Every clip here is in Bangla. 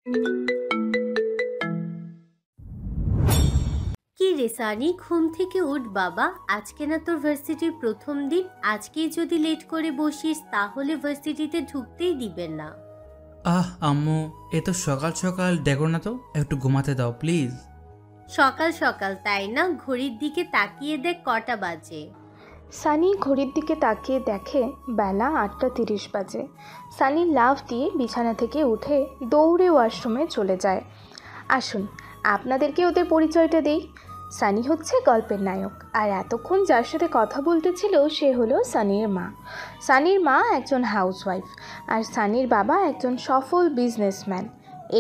কি রে সানি, ঘুম থেকে উঠ বাবা। আজকে না তোর ভার্সিটির প্রথম দিন। আজকেই যদি লেট করে বসিস তাহলে ভার্সিটিতে ঢুকতেই দিবেন না। আম্মু, এ তো সকাল সকাল ডেকো না তো, একটু ঘুমাতে দাও প্লিজ। সকাল সকাল তাই না? ঘড়ির দিকে তাকিয়ে দেখ কটা বাজে। সানি ঘড়ির দিকে তাকিয়ে দেখে বেলা 8:30 বাজে। সানি লাফ দিয়ে বিছানা থেকে উঠে দৌড়ে ওয়াশরুমে চলে যায়। আসুন আপনাদেরকে ওদের পরিচয়টা দেই। সানি হচ্ছে গল্পের নায়ক, আর এতক্ষণ যার সাথে কথা বলতেছিল সে হলো সানির মা। সানির মা একজন হাউসওয়াইফ, আর সানির বাবা একজন সফল বিজনেসম্যান।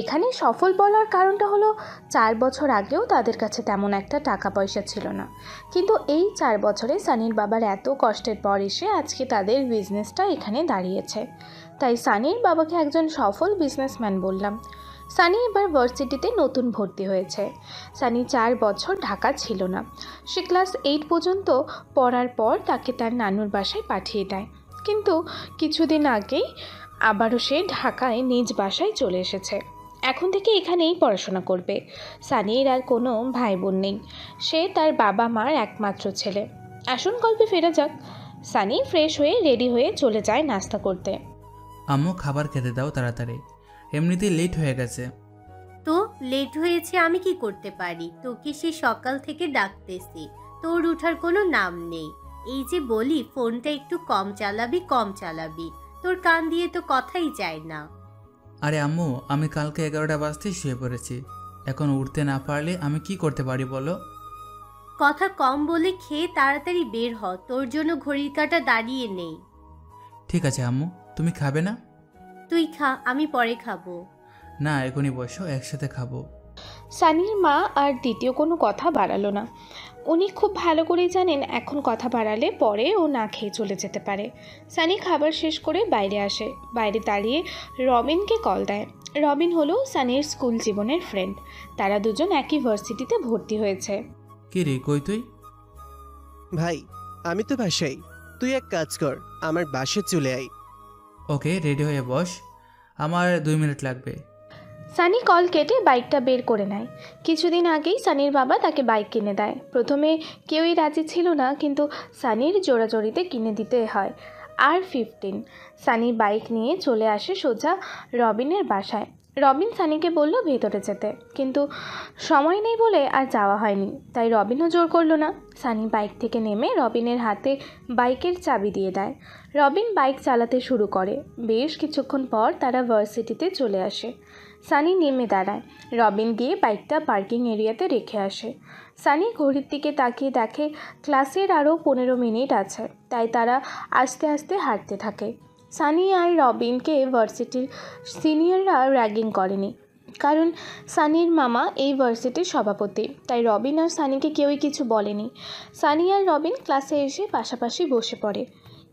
এখানে সফল বলার কারণটা হলো 4 বছর আগেও তাদের কাছে তেমন একটা টাকা পয়সা ছিল না, কিন্তু এই 4 বছরে সানির বাবার এত কষ্টের পর এসে আজকে তাদের বিজনেসটা এখানে দাঁড়িয়েছে, তাই সানির বাবাকে একজন সফল বিজনেসম্যান বললাম। সানি এবার ভার্সিটিতে নতুন ভর্তি হয়েছে। সানি 4 বছর ঢাকা ছিল না। সে ক্লাস 8 পর্যন্ত পড়ার পর তাকে তার নানুর বাসায় পাঠিয়ে দেয়, কিন্তু কিছুদিন আগেই আবারও সে ঢাকায় নিজ বাসায় চলে এসেছে। এখন থেকে এখানেই পড়াশোনা করবে। সানির আর কোনো ভাই বোন নেই, সে তার বাবা মার একমাত্র ছেলে। আসুন গল্পে ফেরা যাক। সানি ফ্রেশ হয়ে রেডি হয়ে চলে যায় নাস্তা করতে। আম্মু, খাবার খেতে দাও তাড়াতাড়ি, এমনিতেই লেট হয়ে গেছে। তো লেট হয়েছে, আমি কি করতে পারি? তোকে সে সকাল থেকে ডাকতেছি, তোর উঠার কোনো নাম নেই। এই যে বলি ফোনটা একটু কম চালাবি, কম চালাবি। তোর কান দিয়ে তো কথাই যায় না। আরে আম্মু, আমি কালকে 11টা বাজতেই শুয়ে পড়েছি, এখন উঠতে না পারলে আমি কি করতে পারি বলো? কথা কম বলে খেয়ে তাড়াতাড়ি বের হ, তোর জন্য ঘড়ির কাঁটা দাঁড়িয়ে নেই। ঠিক আছে আম্মু, তুমি খাবে না? তুই খা, আমি পরে খাবো। না, এখনই বসো, একসাথে খাবো। সানির মা আর দ্বিতীয় কোনো কথা বাড়ালো না। উনি খুব ভালো করেই জানেন এখন কথা বাড়ালে পরে ও না খেয়ে চলে যেতে পারে। সানি খাবার শেষ করে বাইরে আসে। বাইরে দাঁড়িয়ে রবিনকে কল দেয়। রবিন হলো সানির স্কুল জীবনের ফ্রেন্ড। তারা দুজন একই ভার্সিটিতে ভর্তি হয়েছে। কি রে, কই তুই? ভাই, আমি তো বাসায়। তুই এক কাজ কর, আমার বাসায় চলে আয়। ওকে, রেডি হয়ে বস, আমার 2 মিনিট লাগবে। সানি কল কেটে বাইকটা বের করে নেয়। কিছুদিন আগেই সানির বাবা তাকে বাইক কিনে দেয়। প্রথমে কেউই রাজি ছিল না, কিন্তু সানির জোরাজোরিতে কিনে দিতে হয়। R15 সানি বাইক নিয়ে চলে আসে সোজা রবিনের বাসায়। রবিন সানিকে বলল ভেতরে যেতে, কিন্তু সময় নেই বলে আর যাওয়া হয়নি, তাই রবিনও জোর করলো না। সানি বাইক থেকে নেমে রবিনের হাতে বাইকের চাবি দিয়ে দেয়। রবিন বাইক চালাতে শুরু করে। বেশ কিছুক্ষণ পর তারা ভার্সিটিতে চলে আসে। সানি নেমে দাঁড়ায়। রবিন গিয়ে বাইকটা পার্কিং এরিয়াতে রেখে আসে। সানি ঘড়ির দিকে তাকিয়ে দেখে ক্লাসের আরও 15 মিনিট আছে, তাই তারা আস্তে আস্তে হাঁটতে থাকে। সানি আর রবিনকে ভার্সিটির সিনিয়ররা র্যাগিং করেনি, কারণ সানির মামা এই ভার্সিটির সভাপতি, তাই রবিন আর সানিকে কেউই কিছু বলেনি। সানি আর রবিন ক্লাসে এসে পাশাপাশি বসে পড়ে।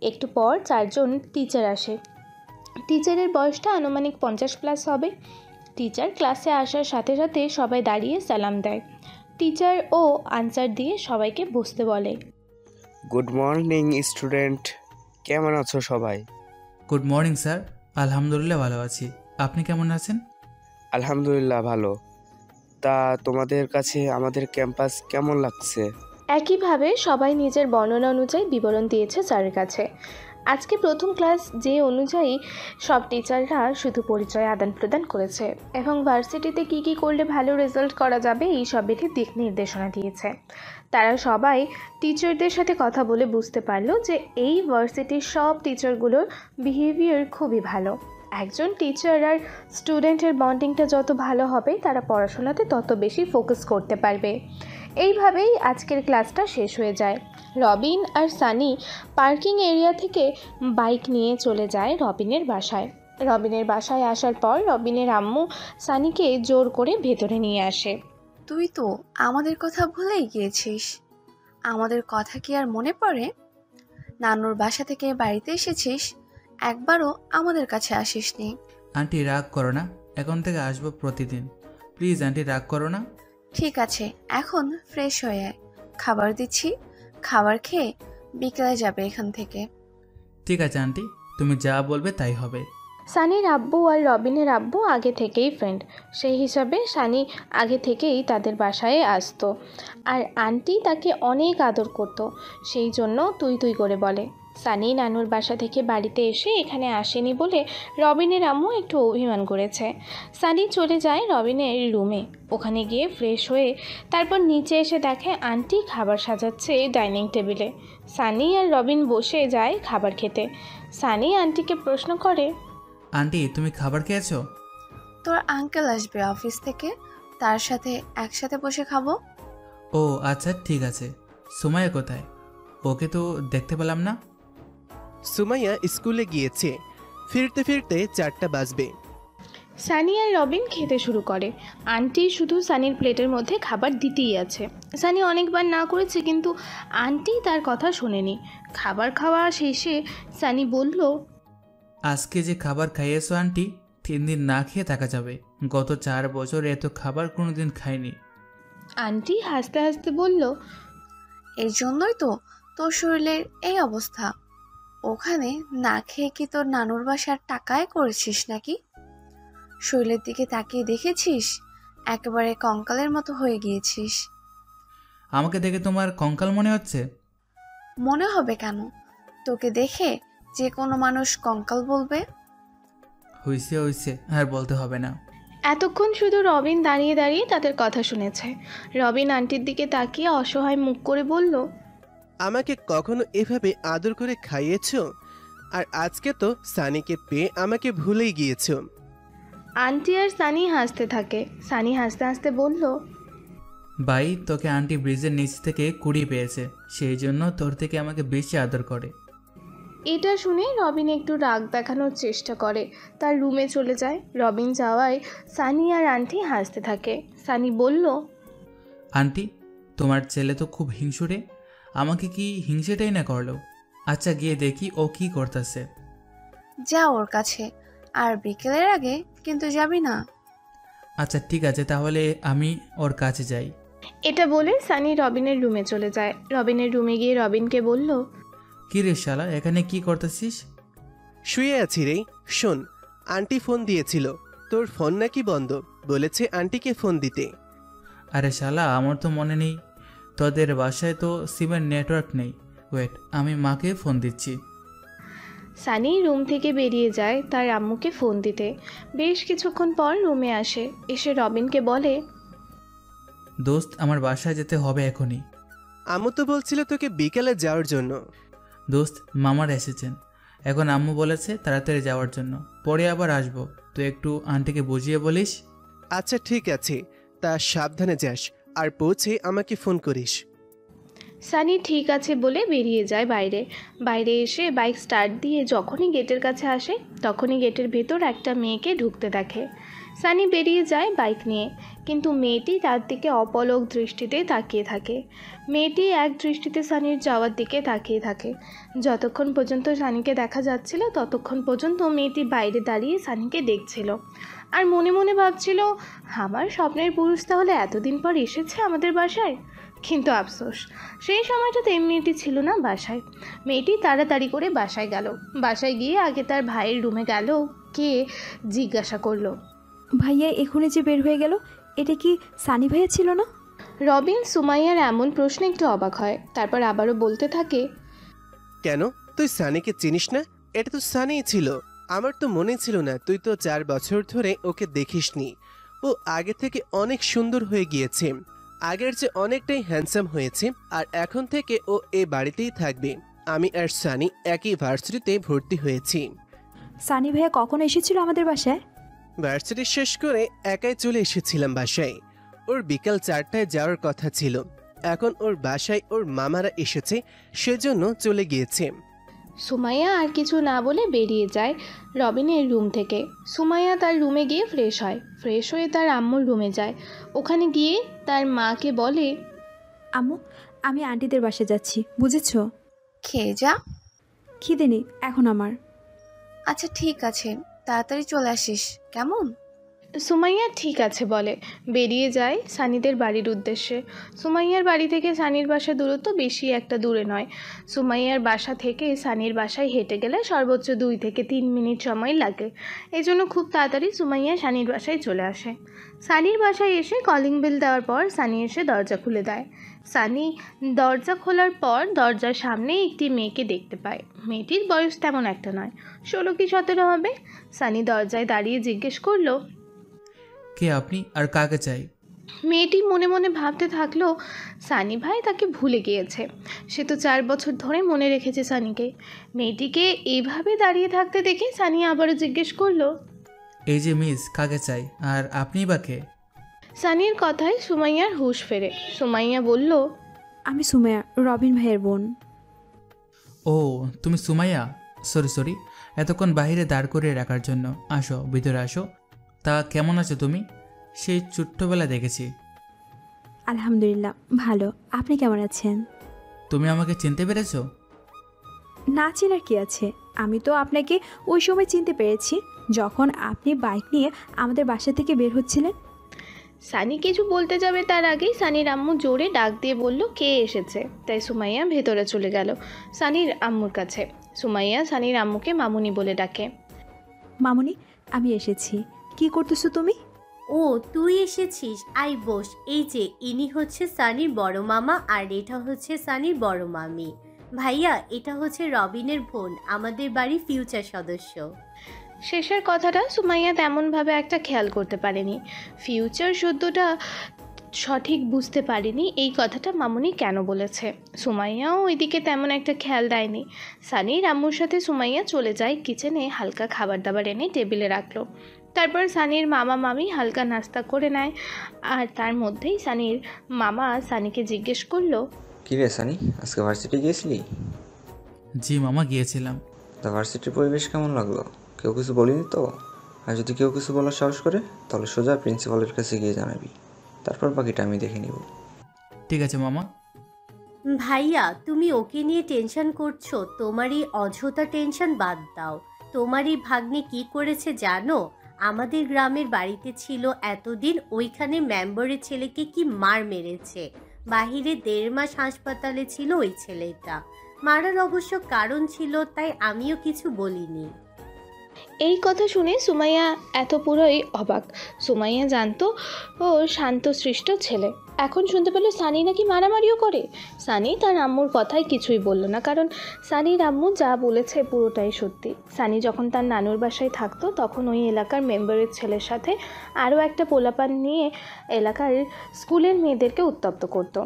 একটু পর 4জন টিচার আসে। টিচারের বয়সটা আনুমানিক 50+ হবে। টিচার ক্লাসে আসার সাথে সাথে সবাই দাঁড়িয়ে সালাম দেয়। টিচার ও আনসার দিয়ে সবাইকে বসতে বলে। গুড মর্নিং স্টুডেন্ট, কেমন আছো সবাই? গুড মর্নিং স্যার, আলহামদুলিল্লাহ ভালো আছি, আপনি কেমন আছেন? আলহামদুলিল্লাহ ভালো। তা তোমাদের কাছে আমাদের ক্যাম্পাস কেমন লাগছে? একইভাবে সবাই নিজের বর্ণনা অনুযায়ী বিবরণ দিয়েছে স্যারের কাছে। আজকে প্রথম ক্লাস যে অনুযায়ী সব টিচাররা শুধু পরিচয় আদান প্রদান করেছে এবং ভার্সিটিতে কী কী করলে ভালো রেজাল্ট করা যাবে এই সবেরই দিক নির্দেশনা দিয়েছে। তারা সবাই টিচারদের সাথে কথা বলে বুঝতে পারলো যে এই ভার্সিটির সব টিচারগুলোর বিহেভিয়ার খুবই ভালো। একজন টিচার আর স্টুডেন্টের বন্ডিংটা যত ভালো হবে তারা পড়াশোনাতে তত বেশি ফোকাস করতে পারবে। এইভাবেই আজকের ক্লাসটা শেষ হয়ে যায়। রবিন আর সানি পার্কিং এরিয়া থেকে বাইক নিয়ে চলে যায় রবিনের বাসায়। রবিনের বাসায় আসার পর রবিনের আম্মু সানিকে জোর করে ভেতরে নিয়ে আসে। তুই তো আমাদের কথা ভুলেই গিয়েছিস। আমাদের কথা কি আর মনে পড়ে? নানুর বাসা থেকে বাড়িতে এসেছিস, একবারও আমাদের কাছে আসিসনি। আন্টি রাগ করো না, এখন থেকে আসবো প্রতিদিন, প্লিজ আন্টি রাগ করো না। ঠিক আছে, এখন ফ্রেশ হয়ে আয়, খাবার দিচ্ছি। খাবার খেয়ে বিকেলে যাবে এখান থেকে। ঠিক আছে আন্টি, তুমি যা বলবে তাই হবে। সানির আব্বু আর রবিনের আব্বু আগে থেকেই ফ্রেন্ড, সেই হিসাবে সানি আগে থেকেই তাদের বাসায় আসতো। আর আন্টি তাকে অনেক আদর করত, সেই জন্য তুই তুই করে বলে। সানি নানুর বাসা থেকে বাড়িতে এসে এখানে আসেনি বলে রবিনের আম্মু একটু অভিমান করেছে। সানি চলে যায় রবিনের রুমে, ওখানে গিয়ে ফ্রেশ হয়ে তারপর নিচে এসে দেখে আন্টি খাবার সাজাচ্ছে ডাইনিং টেবিলে। সানি আর রবিন বসে যায় খাবার খেতে। সানি আন্টিকে প্রশ্ন করে, আন্টি তুমি খাবার খেয়েছো? তোর আঙ্কেল আসবে অফিস থেকে, তার সাথে একসাথে বসে খাবো। ও আচ্ছা ঠিক আছে। সুমাইয়া কোথায়? ওকে তো দেখতে পেলাম না। সুমাইয়া স্কুলে গিয়েছে, ফিরতে ফিরতে 4টা বাজবে। সানি আর রবিন খেতে শুরু করে। আন্টি শুধু সানির প্লেটের মধ্যে খাবার দিতেই আছে। সানি অনেকবার না করেছে, কিন্তু আন্টি তার কথা শোনেনি। খাবার খাওয়া শেষে সানি বলল, আজকে যে খাবার খাইয়েছো আন্টি, 3 দিন না খেয়ে থাকা যাবে। গত 4 বছর এত খাবার কোনোদিন খাইনি। আন্টি হাসতে হাসতে বলল, এর জন্যই তো তোর শরীরের এই অবস্থা। ওখানে না খেয়ে কি তোর নানুর বাসার টাকায় করেছিস নাকি? শরীরের দিকে তাকিয়ে দেখেছিস, একেবারে কঙ্কালের মতো হয়ে গিয়েছিস। আমাকে দেখে তোমার কঙ্কাল মনে হচ্ছে? মনে হবে কেন? তোকে দেখে যে কোনো মানুষ কঙ্কাল বলবে। হইছে হইছে, আর বলতে হবে না। এতক্ষণ শুধু রবিন দাঁড়িয়ে দাঁড়িয়ে তাদের কথা শুনেছে। রবিন আন্টির দিকে তাকিয়ে অসহায় মুখ করে বলল, আমাকে কখনো এভাবে আদর করে খাইয়েছো? আর আজকে তো সানিকে পেয়ে আমাকে ভুলেই গিয়েছো। আন্টি আর সানি হাসতে থাকে। সানি হাসতে হাসতে বলল, ভাই তোকে আন্টি ব্রিজের নিচ থেকে কুড়িয়ে পেয়েছে, সেই জন্য তোর থেকে আমাকে বেশি আদর করে। এটা শুনে রবিন একটু রাগ দেখানোর চেষ্টা করে, তার রুমে চলে যায়। রবিন যাওয়ায় সানি আর আন্টি হাসতে থাকে। সানি বলল, আন্টি তোমার ছেলে তো খুব হিংসুটে, আমাকে কি হিংসেটাই না করলো? আচ্ছা গিয়ে দেখি ও কি করতেছে। যা ওর কাছে, আর বিকেলের আগে কিন্তু যাবি না। আচ্ছা ঠিক আছে, তাহলে আমি ওর কাছে যাই। এটা বলে সানি রবিনের রুমে চলে যায়। রবিনের রুমে গিয়ে রবিনকে বলল, কি রে শালা, এখানে কি করতেছিস? শুয়ে আছি রে। শোন, আন্টি ফোন দিয়েছিল, তোর ফোন নাকি বন্ধ, বলেছে আন্টিকে ফোন দিতে। আরে শালা, আমার তো মনে নেই। তোদের বাসায় তো সিমের নেটওয়ার্ক নেই। ওয়েট, আমি মাকে ফোন দিচ্ছি। সানি রুম থেকে বেরিয়ে যায় তার আম্মুকে ফোন দিতে। বেশ কিছুক্ষণ পর রুমে আসে, এসে রবিনকে বলে, দোস্ত আমার বাসায় যেতে হবে এখনই। আম্মু তো বলছিল তোকে বিকেলে যাওয়ার জন্য। দোস্ত মামারা এসেছেন, এখন আম্মু বলেছে তাড়াতাড়ি যাওয়ার জন্য, পরে আবার আসবো। তুই একটু আন্টিকে বুঝিয়ে বলিস। আচ্ছা ঠিক আছে, তা সাবধানে যাস, আর পৌঁছে আমাকে ফোন করিস। সানি ঠিক আছে বলে বেরিয়ে যায় বাইরে। বাইরে এসে বাইক স্টার্ট দিয়ে যখনই গেটের কাছে আসে, তখনই গেটের ভেতর একটা মেয়েকে ঢুকতে দেখে। সানি বেরিয়ে যায় বাইক নিয়ে, কিন্তু মেয়েটি তার দিকে অপলক দৃষ্টিতে তাকিয়ে থাকে। মেয়েটি এক দৃষ্টিতে সানির যাওয়ার দিকে তাকিয়ে থাকে। যতক্ষণ পর্যন্ত সানিকে দেখা যাচ্ছিল ততক্ষণ পর্যন্ত মেয়েটি বাইরে দাঁড়িয়ে সানিকে দেখছিল, আর মনে মনে ভাবছিল, আমার স্বপ্নের পুরুষ তাহলে এতদিন পর এসেছে আমাদের বাসায়। কিন্তু আফসোস, সেই সময়টাতে মেয়েটি ছিল না বাসায়। মেয়েটি তাড়াতাড়ি করে বাসায় গেল। বাসায় গিয়ে আগে তার ভাইয়ের রুমে গেল, কে জিজ্ঞাসা করলো, ভাইয়া এখনই যে বের হয়ে গেল, এটা কি সানি ভাইয়া ছিল না? রবিন সুমাইয়ার এমন প্রশ্নে একটু অবাক হয়, তারপর আবারও বলতে থাকে, কেন, তুই সানিকে চিনিস না? এটা তো সানিই ছিল। আমার তো মনে ছিল না, তুই তো 4 বছর ধরে ওকে দেখিসনি। ও আগে থেকে অনেক সুন্দর হয়ে গিয়েছে, আগের চেয়ে অনেকটাই হ্যান্ডসাম হয়েছে, আর এখন থেকে ও এ বাড়িতেই থাকবে। আমি আর সানি একই ভার্সিটিতে ভর্তি হয়েছি। সানি ভাইয়া কখন এসেছিল আমাদের বাসায়? ভার্সিটি শেষ করে একাই চলে এসেছিলাম বাসায়। ওর বিকাল 4টায় যাওয়ার কথা ছিল, এখন ওর বাসায় ওর মামারা এসেছে, সেজন্য চলে গিয়েছে। সুমাইয়া আর কিছু না বলে বেরিয়ে যায় রবিনের রুম থেকে। সুমাইয়া তার রুমে গিয়ে ফ্রেশ হয়, ফ্রেশ হয়ে তার আম্মুর রুমে যায়। ওখানে গিয়ে তার মাকে বলে, আম্মু, আমি আন্টিদের বাসায় যাচ্ছি, বুঝেছো? খেয়ে যা। খিদে নেই এখন আমার। আচ্ছা ঠিক আছে, তাড়াতাড়ি চলে আসিস কেমন? সুমাইয়া ঠিক আছে বলে বেরিয়ে যায় সানিদের বাড়ির উদ্দেশ্যে। সুমাইয়ার বাড়ি থেকে সানির বাসার দূরত্ব বেশি একটা দূরে নয়। সুমাইয়ার বাসা থেকে সানির বাসায় হেঁটে গেলে সর্বোচ্চ 2 থেকে 3 মিনিট সময় লাগে। এই জন্য খুব তাড়াতাড়ি সুমাইয়া সানির বাসায় চলে আসে। সানির বাসায় এসে কলিং বেল দেওয়ার পর সানি এসে দরজা খুলে দেয়। সানি দরজা খোলার পর দরজার সামনে একটি মেয়েকে দেখতে পায়। মেয়েটির বয়স তেমন একটা নয়, 16 কি 17 হবে। সানি দরজায় দাঁড়িয়ে জিজ্ঞেস করলো, কে আপনি আর কাকে চাই? মেয়েটি মনে মনে ভাবতে থাকলো সানি ভাই তাকে ভুলে গিয়েছে। সে তো 4 বছর ধরে মনে রেখেছে সানিকে। মেয়েটিকে এইভাবে দাঁড়িয়ে থাকতে দেখে সানি আবারও জিজ্ঞেস করলো, এই যে মিস, কাকে চাই আর আপনি বা কে? সানির কথায় সুমাইয়ার হুঁশ ফেরে। সুমাইয়া বলল, আমি সুমাইয়া, রবিন ভাইয়ের বোন। ও তুমি সুমাইয়া, সরি এতক্ষণ বাইরে দাঁড় করিয়ে রাখার জন্য। আসো ভিতরে আসো। তা কেমন আছো তুমি? সেই ছোট্টবেলা দেখেছি। আলহামদুলিল্লাহ ভালো, আপনি কেমন আছেন? তুমি আমাকে চিনতে পেরেছো? না চেনার কি আছে, আমি তো আপনাকে ওই সময় চিনতে পেরেছি যখন আপনি বাইক নিয়ে আমাদের বাসা থেকে বের হচ্ছিলেন। সানি কিছু বলতে যাবে তার আগেই সানির আম্মু জোরে ডাক দিয়ে বলল কে এসেছে। তাই সুমাইয়া ভেতরে চলে গেল সানির আম্মুর কাছে। সুমাইয়া সানির আম্মুকে মামুনি বলে ডাকে। মামুনি, আমি এসেছি। কি করতেছো তুমি? ও তুই এসেছিস, আই বস। এই যে ইনি হচ্ছে সানির বড় মামা আর এটা হচ্ছে সানির বড় মামি। ভাইয়া, এটা হচ্ছে রবিনের বোন, আমাদের বাড়ির ফিউচার সদস্য। শেষের কথাটা সুমাইয়া তেমনভাবে একটা খেয়াল করতে পারেনি। ফিউচার শব্দটা সঠিক বুঝতে পারেনি এই কথাটা মামুনি কেন বলেছে। সুমাইয়াও ওইদিকে তেমন একটা খেয়াল দেয়নি। সানির আম্মুর সাথে সুমাইয়া চলে যায় কিচেনে, হালকা খাবার দাবার এনে টেবিলে রাখলো। তারপর সানির মামা মামি হালকা নাস্তা করে নেয়। আর তার মধ্যেই সানির মামা সানিকে জিজ্ঞেস করলো, কী রে সানি, আজকে ভার্সিটি গিয়েছিলি? জি মামা, গিয়েছিলাম। তা ভার্সিটির পরিবেশ কেমন লাগলো? কেউ কিছু বলিনি তো? আর যদি কেউ কিছু বলার সাহস করে তাহলে সোজা প্রিন্সিপালের কাছে গিয়ে জানাবি, তারপর বাকিটা আমি দেখে নিব। ঠিক আছে মামা। ভাইয়া, তুমি ওকে নিয়ে টেনশন করছো? তোমার এই অযথা টেনশন বাদ দাও। তোমার এই ভাগ্নে কি করেছে জানো? আমাদের গ্রামের বাড়িতে ছিল এতদিন, ওইখানে মেম্বারের ছেলেকে কি মার মেরেছে। বাহিরে 1.5 মাস হাসপাতালে ছিল ওই ছেলেটা। মারার অবশ্য কারণ ছিল, তাই আমিও কিছু বলিনি। এই কথা শুনে সুমাইয়া এত পুরোই অবাক। সুমাইয়া জানতো ও শান্তশিষ্ট ছেলে, এখন শুনতে পেল সানি নাকি মারামারিও করে। সানি তার আম্মুর কথায় কিছুই বলল না, কারণ সানির আম্মু যা বলেছে পুরোটাই সত্যি। সানি যখন তার নানুর বাসায় থাকতো তখন ওই এলাকার মেম্বারের ছেলের সাথে আরও একটা পোলাপান নিয়ে এলাকার স্কুলের মেয়েদেরকে উত্তপ্ত করতো,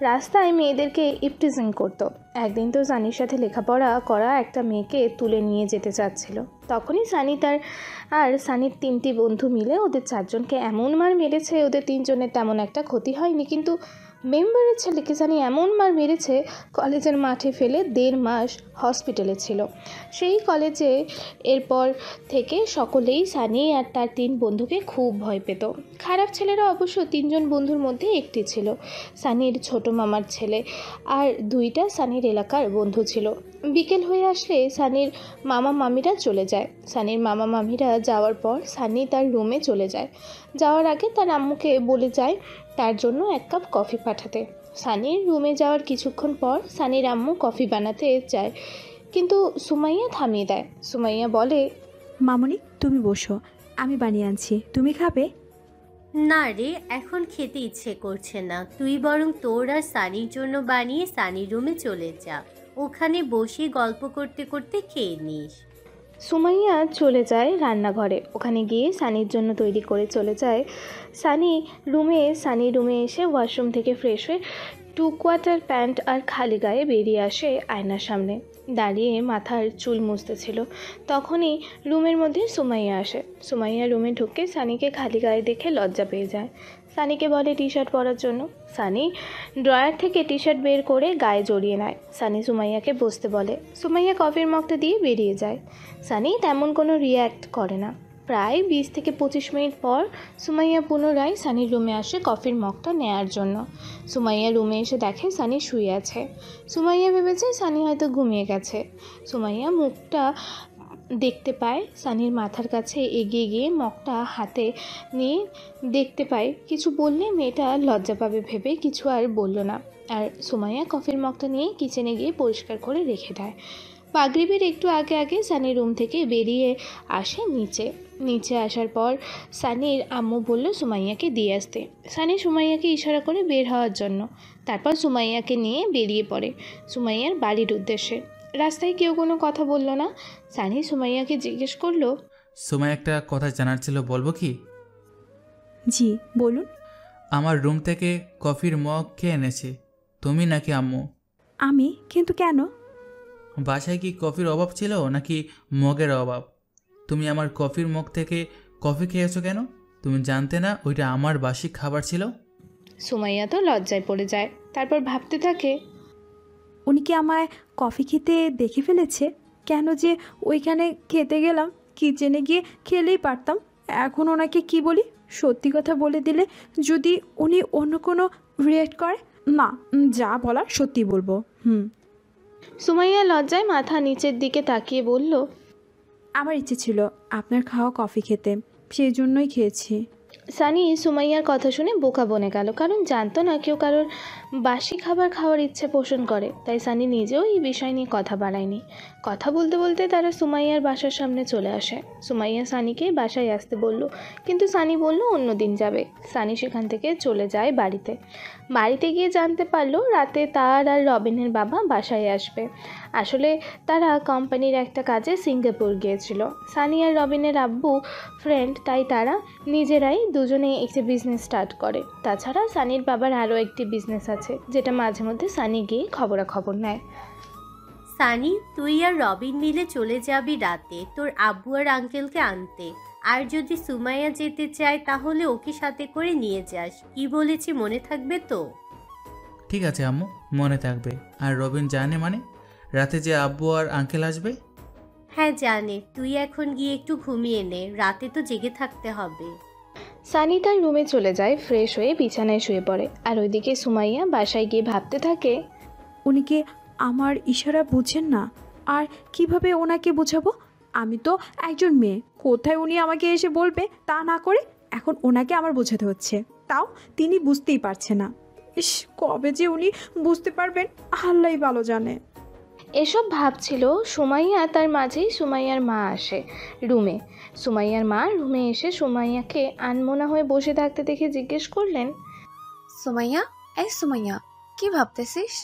রাস্তায় মেয়েদেরকে ইপটিজিং করতো। একদিন তো সানির সাথে লেখাপড়া করা একটা মেয়েকে তুলে নিয়ে যেতে চাচ্ছিল। তখনই সানি আর সানির 3টি বন্ধু মিলে ওদের 4 জনকে এমন মার মেরেছে, ওদের 3 জনের তেমন একটা ক্ষতি হয়নি, কিন্তু মেম্বারের ছেলেকে সানি এমন মার মেরেছে কলেজের মাঠে ফেলে 1.5 মাস হসপিটালে ছিল। সেই কলেজে এরপর থেকে সকলেই সানি আর তার 3 বন্ধুকে খুব ভয় পেত। খারাপ ছেলেরা অবশ্য 3 জন বন্ধুর মধ্যে একটি ছিল সানির ছোট মামার ছেলে, আর 2টা সানির এলাকার বন্ধু ছিল। বিকেল হয়ে আসলে সানির মামা মামিরা চলে যায়। সানির মামা মামিরা যাওয়ার পর সানি তার রুমে চলে যায়। যাওয়ার আগে তার আম্মুকে বলে যায় তার জন্য 1 কাপ কফি পাঠাতে। সানির রুমে যাওয়ার কিছুক্ষণ পর সানির আম্মু কফি বানাতে যায়, কিন্তু সুমাইয়া থামিয়ে দেয়। সুমাইয়া বলে, মামুনি তুমি বসো, আমি বানিয়ে আনছি, তুমি খাবে? না রে, এখন খেতে ইচ্ছে করছে না। তুই বরং তোর আর সানির জন্য বানিয়ে সানির রুমে চলে যা, ওখানে বসে গল্প করতে করতে খেয়ে নিস। সুমাইয়া চলে যায় রান্নাঘরে। ওখানে গিয়ে সানির জন্য তৈরি করে চলে যায়। সানির রুমে এসে ওয়াশরুম থেকে ফ্রেশ হয়ে 2 কোয়ার্টার প্যান্ট আর খালি গায়ে বেরিয়ে আসে আয়নার সামনে, দাঁড়িয়ে মাথার চুল মুছতেছিল। তখনই রুমের মধ্যে সুমাইয়া আসে। সুমাইয়া রুমে ঢুকে সানিকে খালি গায়ে দেখে লজ্জা পেয়ে যায়। সানিকে বলে টি শার্ট পরার জন্য। সানি ড্রয়ার থেকে টি শার্ট বের করে গায়ে জড়িয়ে নেয়। সানি সুমাইয়াকে বসতে বলে। সুমাইয়া কফির মগটা দিয়ে বেরিয়ে যায়। সানি তেমন কোনো রিয়্যাক্ট করে না। প্রায় 20 থেকে 25 মিনিট পর সুমাইয়া পুনরায় সানির রুমে আসে কফির মগটা নেয়ার জন্য। সুমাইয়া রুমে এসে দেখে সানি শুয়ে আছে। সুমাইয়া ভেবেছে সানি হয়তো ঘুমিয়ে গেছে। সুমাইয়া মুখটা দেখতে পায় সানির মাথার কাছে এগিয়ে গিয়ে মগটা হাতে নিয়ে দেখতে পায় কিছু বললে মেয়েটা লজ্জা পাবে ভেবে কিছু আর বলল না। আর সুমাইয়া কফির মগটা নিয়ে কিচেনে গিয়ে পরিষ্কার করে রেখে দেয়। মাগরিবের একটু আগে আগে সানির রুম থেকে বেরিয়ে আসে নিচে আসার পর সানির আম্মু বলল সুমাইয়াকে দিয়ে আসতে। সানি সুমাইয়াকে ইশারা করে বের হওয়ার জন্য, তারপর সুমাইয়াকে নিয়ে বেরিয়ে পড়ে সুমাইয়ার বাড়ির উদ্দেশ্যে। রাস্তায় কেউ কোনো কথা বলল না। সানি সুমাইয়াকে জিজ্ঞেস করলো, সুমাইয়া, একটা কথা জানার ছিল, বলবো কি? জি বলুন। আমার রুম থেকে কফির মগ খেয়ে এনেছে, তুমি নাকি আম্মু? আমি? কিন্তু কেন? বাসায় কি কফির অভাব ছিল নাকি মগের অভাব? তুমি আমার কফির মগ থেকে কফি খেয়েছো কেন? তুমি জানতে না ওইটা আমার বাসি খাবার ছিল? সুমাইয়া তো লজ্জায় পড়ে যায়। তারপর ভাবতে থাকে, উনি কি আমায় কফি খেতে দেখে ফেলেছে? কেন যে ওইখানে খেতে গেলাম, কিচেনে গিয়ে খেলেই পারতাম। এখন ওনাকে কি বলি? সত্যি কথা বলে দিলে যদি উনি অন্য কোনো রিয়েক্ট করে? না, যা বলার সত্যি বলবো। সুমাইয়া লজ্জায় মাথা নিচের দিকে তাকিয়ে বলল, আমার ইচ্ছে ছিল আপনার খাওয়া কফি খেতে, সেই জন্যই খেয়েছি। সানি সুমাইয়ার কথা শুনে বোকা বনে গেল, কারণ জানতো না কেউ কারোর বাসি খাবার খাওয়ার ইচ্ছে পোষণ করে। তাই সানি নিজেও এই বিষয় নিয়ে কথা বাড়ায়নি। কথা বলতে বলতে তারা সুমাইয়ার বাসার সামনে চলে আসে। সুমাইয়া সানিকে বাসায় আসতে বলল, কিন্তু সানি বলল অন্য দিন যাবে। সানি সেখান থেকে চলে যায় বাড়িতে গিয়ে জানতে পারলো রাতে তার আর রবিনের বাবা বাসায় আসবে। আসলে তারা কোম্পানির একটা কাজে সিঙ্গাপুর গিয়েছিল। সানি আর রবিনের আব্বু ফ্রেন্ড, তাই তারা নিজেরাই দুজনেই একটি বিজনেস স্টার্ট করে। তাছাড়া সানির বাবার আরও একটি বিজনেস আছে, যেটা মাঝে মধ্যে সানি গিয়ে খবরাখবর নেয়। সানি, তুই আর রবিন মিলে চলে যাবি রাতে তোর আব্বু আর আঙ্কেলকে আনতে। আর যদি সুমাইয়া যেতে চায় তাহলে ওকে সাথে করে নিয়ে যাস। কি বলেছি মনে থাকবে তো? ঠিক আছে আম্মু, মনে থাকবে। আর রবিন জানে মানে রাতে যে আব্বু আর আঙ্কেল আসবে? হ্যাঁ জানে। তুই এখন গিয়ে একটু ঘুমিয়ে নে, রাতে তো জেগে থাকতে হবে। সানি তার রুমে চলে যায়, ফ্রেশ হয়ে বিছানায় শুয়ে পড়ে। আর ওইদিকে সুমাইয়া বাসায় গিয়ে ভাবতে থাকে, উনি কি আমার ইশারা বুঝেন না? আর কিভাবে ওনাকে বোঝাবো? আমি তো একজন মেয়ে, কোথায় উনি আমাকে এসে বলবে তা না করে এখন ওনাকে আমার বোঝাতে হচ্ছে, তাও তিনি বুঝতেই পারছে না। ইস, কবে যে উনি বুঝতে পারবেন আল্লাহই ভালো জানে। এসব ভাবছিল সুমাইয়া, তার মাঝেই সুমাইয়ার মা আসে রুমে। সুমাইয়ার মা রুমে এসে সুমাইয়াকে আনমনা হয়ে বসে থাকতে দেখে জিজ্ঞেস করলেন, সুমাইয়া, এই সুমাইয়া, কি ভাবতেছিস?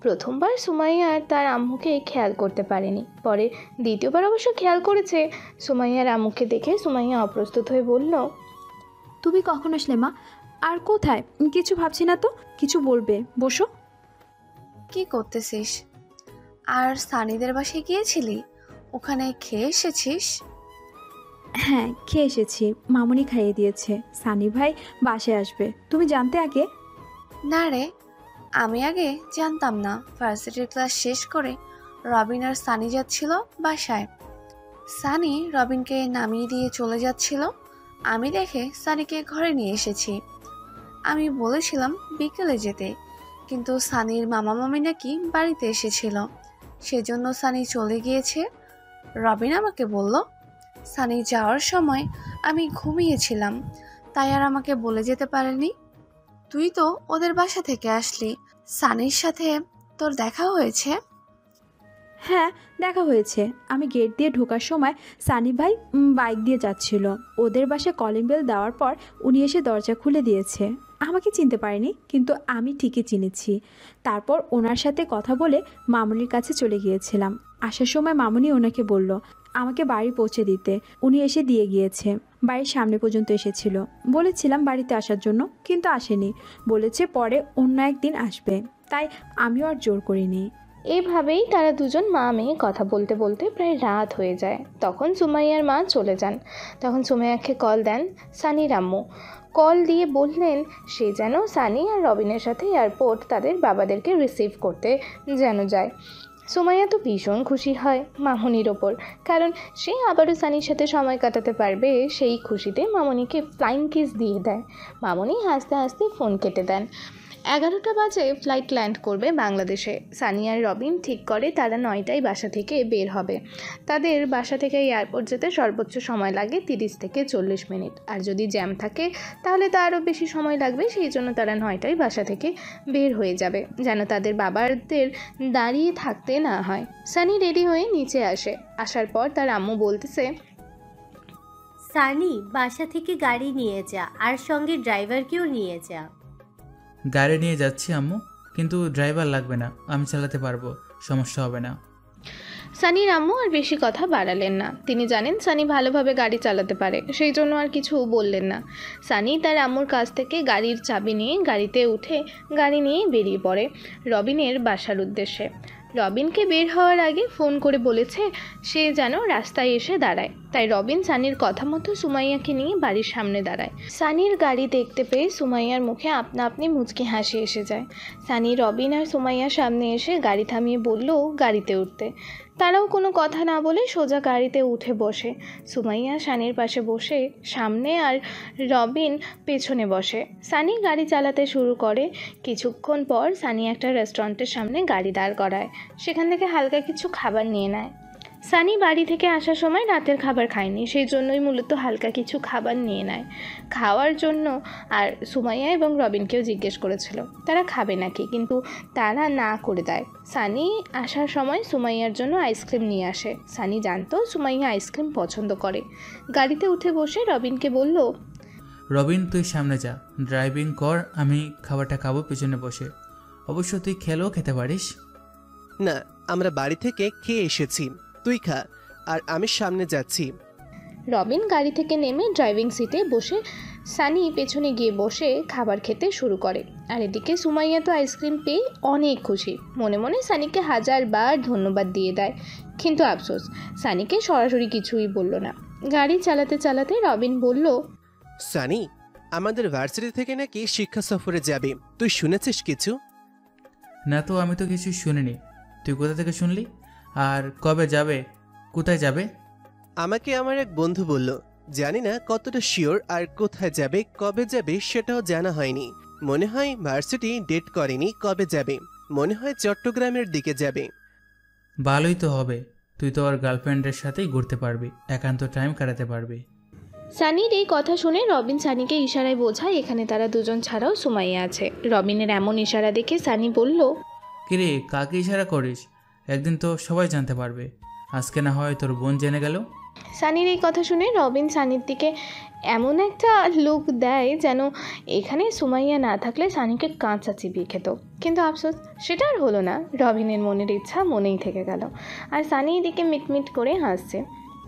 প্রথমবার সুমাইয়া আর তার আম্মুকে খেয়াল করতে পারেনি, পরে দ্বিতীয়বার অবশ্য খেয়াল করেছে। সুমাইয়ার আম্মুকে দেখে সুমাইয়া অপ্রস্তুত হয়ে বলল, তুমি কখন আসলে মা? আর কোথায়? কিছু ভাবছি না তো, কিছু বলবে, বসো। কি করতেছিস? আর সানিদের বাসায় গিয়েছিলি? ওখানে খেয়ে এসেছিস? হ্যাঁ, খেয়ে এসেছি, মামুনি খাইয়ে দিয়েছে। সানি ভাই বাসায় আসবে, তুমি জানতে আগে? না রে, আমি আগে জানতাম না। ভার্সিটির ক্লাস শেষ করে রবিন আর সানি যাচ্ছিল বাসায়। সানি রবিনকে নামিয়ে দিয়ে চলে যাচ্ছিল, আমি দেখে সানিকে ঘরে নিয়ে এসেছি। আমি বলেছিলাম বিকেলে যেতে, কিন্তু সানির মামা মামি নাকি বাড়িতে এসেছিল, সেজন্য সানি চলে গিয়েছে। রবিন আমাকে বলল, সানি যাওয়ার সময় আমি ঘুমিয়েছিলাম, তাই আর আমাকে বলে যেতে পারেনি। তুই তো ওদের বাসা থেকে আসলি, সানির সাথে তোর দেখা হয়েছে? হ্যাঁ, দেখা হয়েছে। আমি গেট দিয়ে ঢোকার সময় সানি ভাই বাইক দিয়ে যাচ্ছিল। ওদের বাসায় কলিং বেল দেওয়ার পর উনি এসে দরজা খুলে দিয়েছে। আমাকে চিনতে পারেনি, কিন্তু আমি ঠিকই চিনেছি। তারপর ওনার সাথে কথা বলে মামুনির কাছে চলে গিয়েছিলাম। আসার সময় মামুনি ওনাকে বলল আমাকে বাড়ি পৌঁছে দিতে। উনি এসে দিয়ে গিয়েছে। বাড়ির সামনে পর্যন্ত এসেছিল। বলেছিলাম বাড়িতে আসার জন্য, কিন্তু আসেনি, বলেছে পরে অন্য একদিন আসবে। তাই আমিও আর জোর করিনি। এভাবেই তারা দুজন মা মেয়ে কথা বলতে বলতে প্রায় রাত হয়ে যায়। তখন সুমাইয়ার মা চলে যান। তখন সুমাইয়াকে কল দেন সানির আম্মু। কল দিয়ে বললেন সে যেন সানি আর রবিনের সাথে এয়ারপোর্ট তাদের বাবাদেরকে রিসিভ করতে যেন যায়। সুমাইয়া তো ভীষণ খুশি হয় মামনির ওপর, কারণ সে আবারও সানির সাথে সময় কাটাতে পারবে। সেই খুশিতে মামনিকে ফ্লাইং কিস দিয়ে দেয়। মামনি হাসতে হাসতে ফোন কেটে দেন। 11টা বাজে ফ্লাইট ল্যান্ড করবে বাংলাদেশে। সানি আর রবিন ঠিক করে তারা 9টায় বাসা থেকে বের হবে। তাদের বাসা থেকে এয়ারপোর্ট যেতে সর্বোচ্চ সময় লাগে 30 থেকে 40 মিনিট, আর যদি জ্যাম থাকে তাহলে তা আরও বেশি সময় লাগবে। সেই জন্য তারা 9টায় বাসা থেকে বের হয়ে যাবে, যেন তাদের বাবাদের দাঁড়িয়ে থাকতে না হয়। সানি রেডি হয়ে নিচে আসে। আসার পর তার আম্মু বলতেছে, সানি বাসা থেকে গাড়ি নিয়ে যা, আর সঙ্গে ড্রাইভারকেও নিয়ে যা। গাড়ি নিয়ে যাচ্ছি আম্মু, কিন্তু ড্রাইভার লাগবে না, আমি চালাতে পারবো, সমস্যা হবে না। সানির আম্মু আর বেশি কথা বাড়ালেন না। তিনি জানেন সানি ভালোভাবে গাড়ি চালাতে পারে, সেই জন্য আর কিছু বললেন না। সানি তার আম্মুর কাছ থেকে গাড়ির চাবি নিয়ে গাড়িতে উঠে গাড়ি নিয়ে বেরিয়ে পড়ে রবিনের বাসার উদ্দেশ্যে। রবিনকে বের হওয়ার আগে ফোন করে বলেছে সে যেন রাস্তায় এসে দাঁড়ায়। তাই রবিন সানির কথা মতো সুমাইয়াকে নিয়ে বাড়ির সামনে দাঁড়ায়। সানির গাড়ি দেখতে পেয়ে সুমাইয়ার মুখে আপনা আপনি মুচকি হাসি এসে যায়। সানি রবিন আর সুমাইয়ার সামনে এসে গাড়ি থামিয়ে বলল গাড়িতে উঠতে। তারাও কোনো কথা না বলে সোজা গাড়িতে উঠে বসে। সুমাইয়া সানির পাশে বসে সামনে আর রবিন পেছনে বসে। সানি গাড়ি চালাতে শুরু করে। কিছুক্ষণ পর সানি একটা রেস্টুরেন্টের সামনে গাড়ি দাঁড় করায়। সেখান থেকে হালকা কিছু খাবার নিয়ে নেয়। সানি বাড়ি থেকে আসার সময় রাতের খাবার খায়নি, সেই জন্যই মূলত হালকা কিছু খাবার নিয়ে নেয় খাওয়ার জন্য। আর সুমাইয়া এবং রবিনকেও জিজ্ঞেস করেছিল তারা খাবে নাকি, কিন্তু তারা না করে দেয়। সানি আসার সময় সুমাইয়ার জন্য আইসক্রিম নিয়ে আসে। সানি জানতো সুমাইয়া আইসক্রিম পছন্দ করে। গাড়িতে উঠে বসে রবিনকে বলল, রবিন তুই সামনে যা, ড্রাইভিং কর, আমি খাবারটা খাবো পেছনে বসে। অবশ্য তুই খেলেও খেতে পারিস। না, আমরা বাড়ি থেকে খেয়ে এসেছি, তুই খা, আর আমি সামনে যাচ্ছি। রবিন গাড়ি থেকে নেমে ড্রাইভিং সিটে বসে, সানি পেছনে গিয়ে বসে খাবার খেতে শুরু করে। আর এদিকে সুমাইয়া তো আইসক্রিম পেয়ে অনেক খুশি। মনে মনে সানিকে 1000বার ধন্যবাদ দিয়ে দেয়, কিন্তু আফসোস সানিকে সরাসরি কিছুই বলল না। গাড়ি চালাতে চালাতে রবিন বলল, সানি, আমাদের ভার্সিটি থেকে নাকি শিক্ষা সফরে যাবে, তুই শুনেছিস কিছু? না তো, আমি তো কিছু শুনিনি। তুই কোথা থেকে শুনলি? আর কবে যাবে? কোথায় যাবে? আমাকে আমার এক বন্ধু বলল, জানি না কতটা শিওর, আর কোথায় যাবে কবে যাবে সেটাও জানা হয়নি। মনে হয় ভার্সিটি ডেট করেনি কবে যাবে, মনে হয় চট্টগ্রামের দিকে যাবে। ভালোই তো হবে, তুই তো ওর গার্লফ্রেন্ডের সাথেই ঘুরতে পারবি, একান্ত টাইম কাটাতে পারবি। সানির এই কথা শুনে রবিন সানিকে ইশারায় বোঝায় এখানে তারা দুজন ছাড়াও সুমাইয়া আছে। রবিনের এমন ইশারা দেখে সানি বলল, কিরে কাকে ইশারা করিস? একদিন তো সবাই জানতে পারবে, আজকে না হয় তোর বোন জেনে গেল। সানির এই কথা শুনে রবিন সানির দিকে এমন একটা লুক দেয় যেন এখানে সুমাইয়া না থাকলে সানিকে কাঁচা চিবিয়ে খেত। কিন্তু আফসোস সেটা আর হলো না। রবিনের মনের ইচ্ছা মনেই থেকে গেল। আর সানি এদিকে মিটমিট করে হাসছে।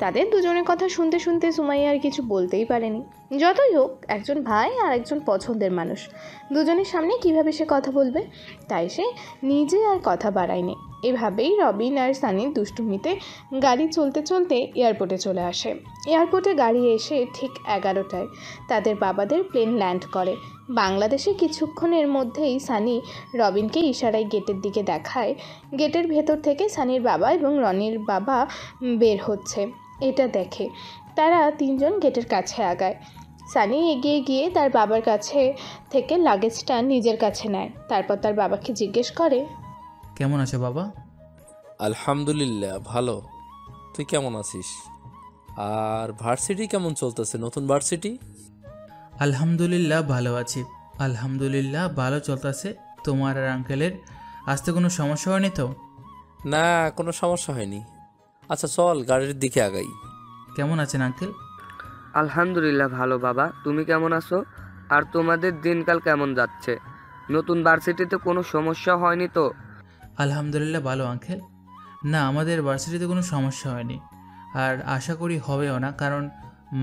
তাদের দুজনের কথা শুনতে শুনতে সুমাইয়া আর কিছু বলতেই পারেনি। যতই হোক, একজন ভাই আর একজন পছন্দের মানুষ, দুজনের সামনে কিভাবে সে কথা বলবে, তাই সে নিজে আর কথা বাড়ায়নি। এভাবেই রবিন আর সানির দুষ্টুমিতে গাড়ি চলতে চলতে এয়ারপোর্টে চলে আসে। এয়ারপোর্টে গাড়ি এসে ঠিক 11টায় তাদের বাবাদের প্লেন ল্যান্ড করে বাংলাদেশে। কিছুক্ষণের মধ্যেই সানি রবিনকে ইশারায় গেটের দিকে দেখায়। গেটের ভেতর থেকে সানির বাবা এবং রনির বাবা বের হচ্ছে। এটা দেখে তারা তিনজন গেটের কাছে আগায়। সানি এগিয়ে গিয়ে তার বাবার কাছে থেকে লাগেজটা নিজের কাছে নেয়। তারপর তার বাবাকে জিজ্ঞেস করে, কেমন আছো বাবা? আলহামদুলিল্লাহ ভালো, তুই কেমন আছিস? আর ভার্সিটি কেমন চলতেছে, নতুন ভার্সিটি? আলহামদুলিল্লাহ ভালো আছি, আলহামদুলিল্লাহ ভালো চলতেছে। তোমার আর আঙ্কেলের আসতে কোনো সমস্যা হয়নি তো? না, কোনো সমস্যা হয়নি। আচ্ছা চল গাড়ির দিকে আগাই। কেমন আছেন আঙ্কেল? আলহামদুলিল্লাহ ভালো বাবা, তুমি কেমন আছো? আর তোমাদের দিনকাল কেমন যাচ্ছে? নতুন ভার্সিটিতে কোনো সমস্যা হয়নি তো? আলহামদুলিল্লাহ ভালো আঙ্কেল। না, আমাদের ভার্সিটিতে কোনো সমস্যা হয়নি, আর আশা করি হবেও না, কারণ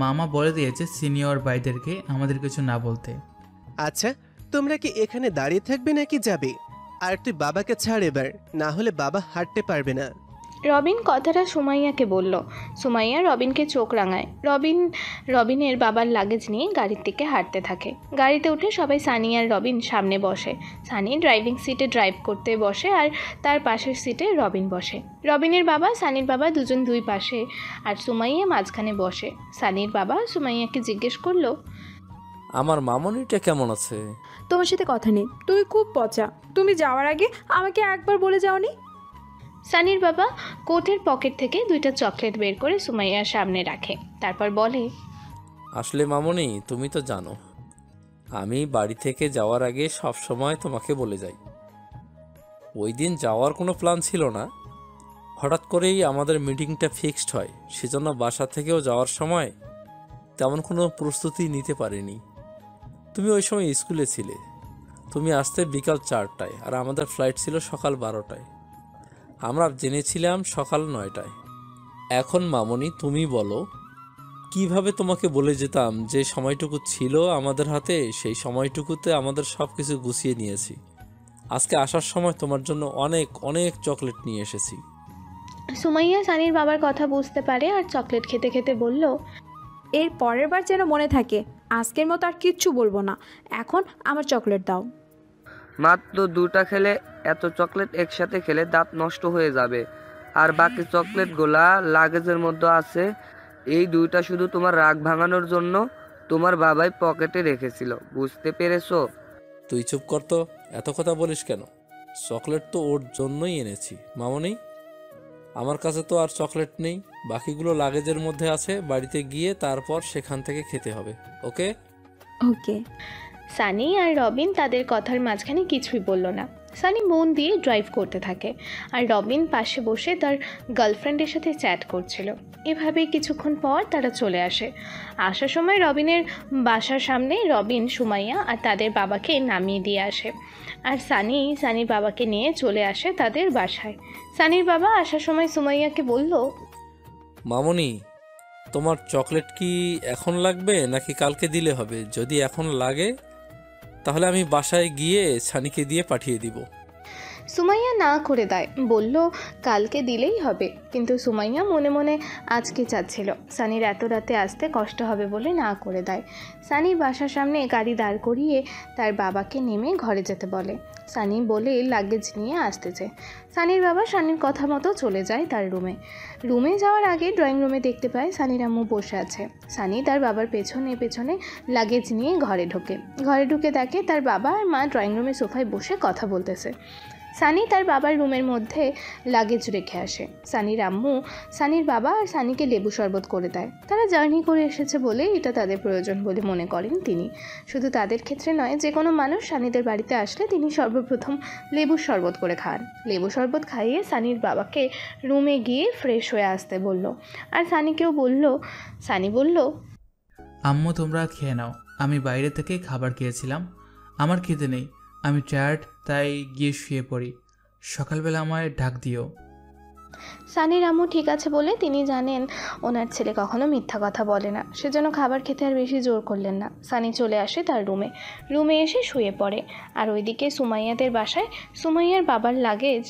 মামা বলে দিয়েছে সিনিয়র ভাইদেরকে আমাদের কিছু না বলতে। আচ্ছা, তোমরা কি এখানে দাঁড়িয়ে থাকবে নাকি যাবে? আর তুই বাবাকে ছাড় এবার, না হলে বাবা হাঁটতে পারবে না। রবিন কথাটা সুমাইয়াকে বলল। সুমাইয়া রবিনকে চোখ রাঙায়। রবিনের বাবার লাগেজ নিয়ে গাড়ির দিকে হাঁটতে থাকে। গাড়িতে উঠে সবাই সানি আর রবিন সামনে বসে। সানি ড্রাইভিং সিটে ড্রাইভ করতে বসে আর তার পাশের সিটে রবিন বসে। রবিনের বাবা সানির বাবা দুজন দুই পাশে আর সুমাইয়া মাঝখানে বসে। সানির বাবা সুমাইয়াকে জিজ্ঞেস করলো, আমার মামনিটা কেমন আছে? তোমার সাথে কথা নেই, তুমি খুব পচা। তুমি যাওয়ার আগে আমাকে একবার বলে যাওনি? সানির বাবা কোটের পকেট থেকে 2টা চকলেট বের করে সুমাইয়ার সামনে রাখে, তারপর বলে, আসলে মামনি, তুমি তো জানো আমি বাড়ি থেকে যাওয়ার আগে সব সময় তোমাকে বলে যাই। ওই দিন যাওয়ার কোনো প্ল্যান ছিল না, হঠাৎ করেই আমাদের মিটিংটা ফিক্সড হয়, সেজন্য বাসা থেকেও যাওয়ার সময় তেমন কোনো প্রস্তুতি নিতে পারিনি। তুমি ওই সময় স্কুলে ছিলে, তুমি আসতে বিকাল 4টায় আর আমাদের ফ্লাইট ছিল সকাল 12টায়। আমরা জেনেছিলাম সকাল 9টায়। এখন মামনি তুমি বলো, কিভাবে তোমাকে বলে যেতাম? যে সময়টুকু ছিল আমাদের হাতে সেই সময়টুকুতে আমাদের সব কিছু গুছিয়ে নিয়েছি। আজকে আসার সময় তোমার জন্য অনেক অনেক চকলেট নিয়ে এসেছি। সুমাইয়া সানির বাবার কথা বুঝতে পারে আর চকলেট খেতে খেতে বলল, এর পরের বার যেন মনে থাকে, আজকের মতো আর কিচ্ছু বলবো না। এখন আমার চকলেট দাও। মাত্র 2টা খেলে, এত চকলেট একসাথে খেলে দাঁত নষ্ট হয়ে যাবে। আর বাকি চকলেটগুলা লাগেজের মধ্যে আছে। এই 2টা শুধু তোমার রাগ ভাঙানোর জন্য তোমার বাবাই পকেটে রেখেছিল, বুঝতে পেরেছো? তুই চুপ কর তো, এত কথা বলিস কেন? চকলেট তো ওর জন্যই এনেছি মামনি। আমার কাছে তো আর চকলেট নেই, বাকিগুলো লাগেজের মধ্যে আছে। বাড়িতে গিয়ে তারপর সেখান থেকে খেতে হবে, ওকে? ওকে। সানি আর রবিন তাদের কথার মাঝখানে কিছুই বলল না। সানি মন দিয়ে ড্রাইভ করতে থাকে আর রবিন পাশে বসে তার গার্লফ্রেন্ডের সাথে চ্যাট করছিল। এভাবেই কিছুক্ষণ পর তারা চলে আসে। আসার সময় রবিনের বাসার সামনে রবিন, সুমাইয়া আর তাদের বাবাকে নামিয়ে দিয়ে আসে আর সানির বাবাকে নিয়ে চলে আসে তাদের বাসায়। সানির বাবা আসার সময় সুমাইয়াকে বলল, মামনি, তোমার চকলেট কি এখন লাগবে নাকি কালকে দিলে হবে? যদি এখন লাগে তাহলে আমি বাসায় গিয়ে সানিকে দিয়ে পাঠিয়ে দিব। সুমাইয়া না করে দেয়, বলল কালকে দিলেই হবে। কিন্তু সুমাইয়া মনে মনে আজকে চাচ্ছিল। সানির এত রাতে আসতে কষ্ট হবে বলে না করে দেয়। সানি বাসার সামনে গাড়ি দাঁড় করিয়ে তার বাবাকে নেমে ঘরে যেতে বলে। সানি বলে লাগেজ নিয়ে আসতেছে। সানির বাবা সানির কথা মতো চলে যায় তার রুমে যাওয়ার আগে ড্রয়িং রুমে দেখতে পায় সানির আম্মু বসে আছে। সানি তার বাবার পেছনে পেছনে লাগেজ নিয়ে ঘরে ঢুকে দেখে তার বাবা আর মা ড্রয়িং রুমে সোফায় বসে কথা বলতেছে। সানি তার বাবার রুমের মধ্যে লাগেজ রেখে আসে। সানির আম্মু সানির বাবা আর সানিকে লেবু শরবত করে দেয়। তারা জার্নি করে এসেছে বলে এটা তাদের প্রয়োজন বলে মনে করেন তিনি। শুধু তাদের ক্ষেত্রে নয়, যে কোনো মানুষ সানিদের বাড়িতে আসলে তিনি সর্বপ্রথম লেবুর শরবত করে খান। লেবু শরবত খাইয়ে সানির বাবাকে রুমে গিয়ে ফ্রেশ হয়ে আসতে বলল। আর সানি বলল, আম্মু তোমরা খেয়ে নাও, আমি বাইরে থেকে খাবার খেয়েছিলাম, আমার খিদে নেই, আমি টায়ার্ড, তাই গিয়ে শুয়ে পড়ি, সকালবেলা আমায় ডাক দিও। সানির আম্মু ঠিক আছে বলে তিনি জানেন ওনার ছেলে কখনো মিথ্যা কথা বলে না, সেজন্য খাবার খেতে আর বেশি জোর করলেন না। সানি চলে আসে তার রুমে এসে শুয়ে পড়ে। আর ওইদিকে সুমাইয়াদের বাসায় সুমাইয়ার বাবার লাগেজ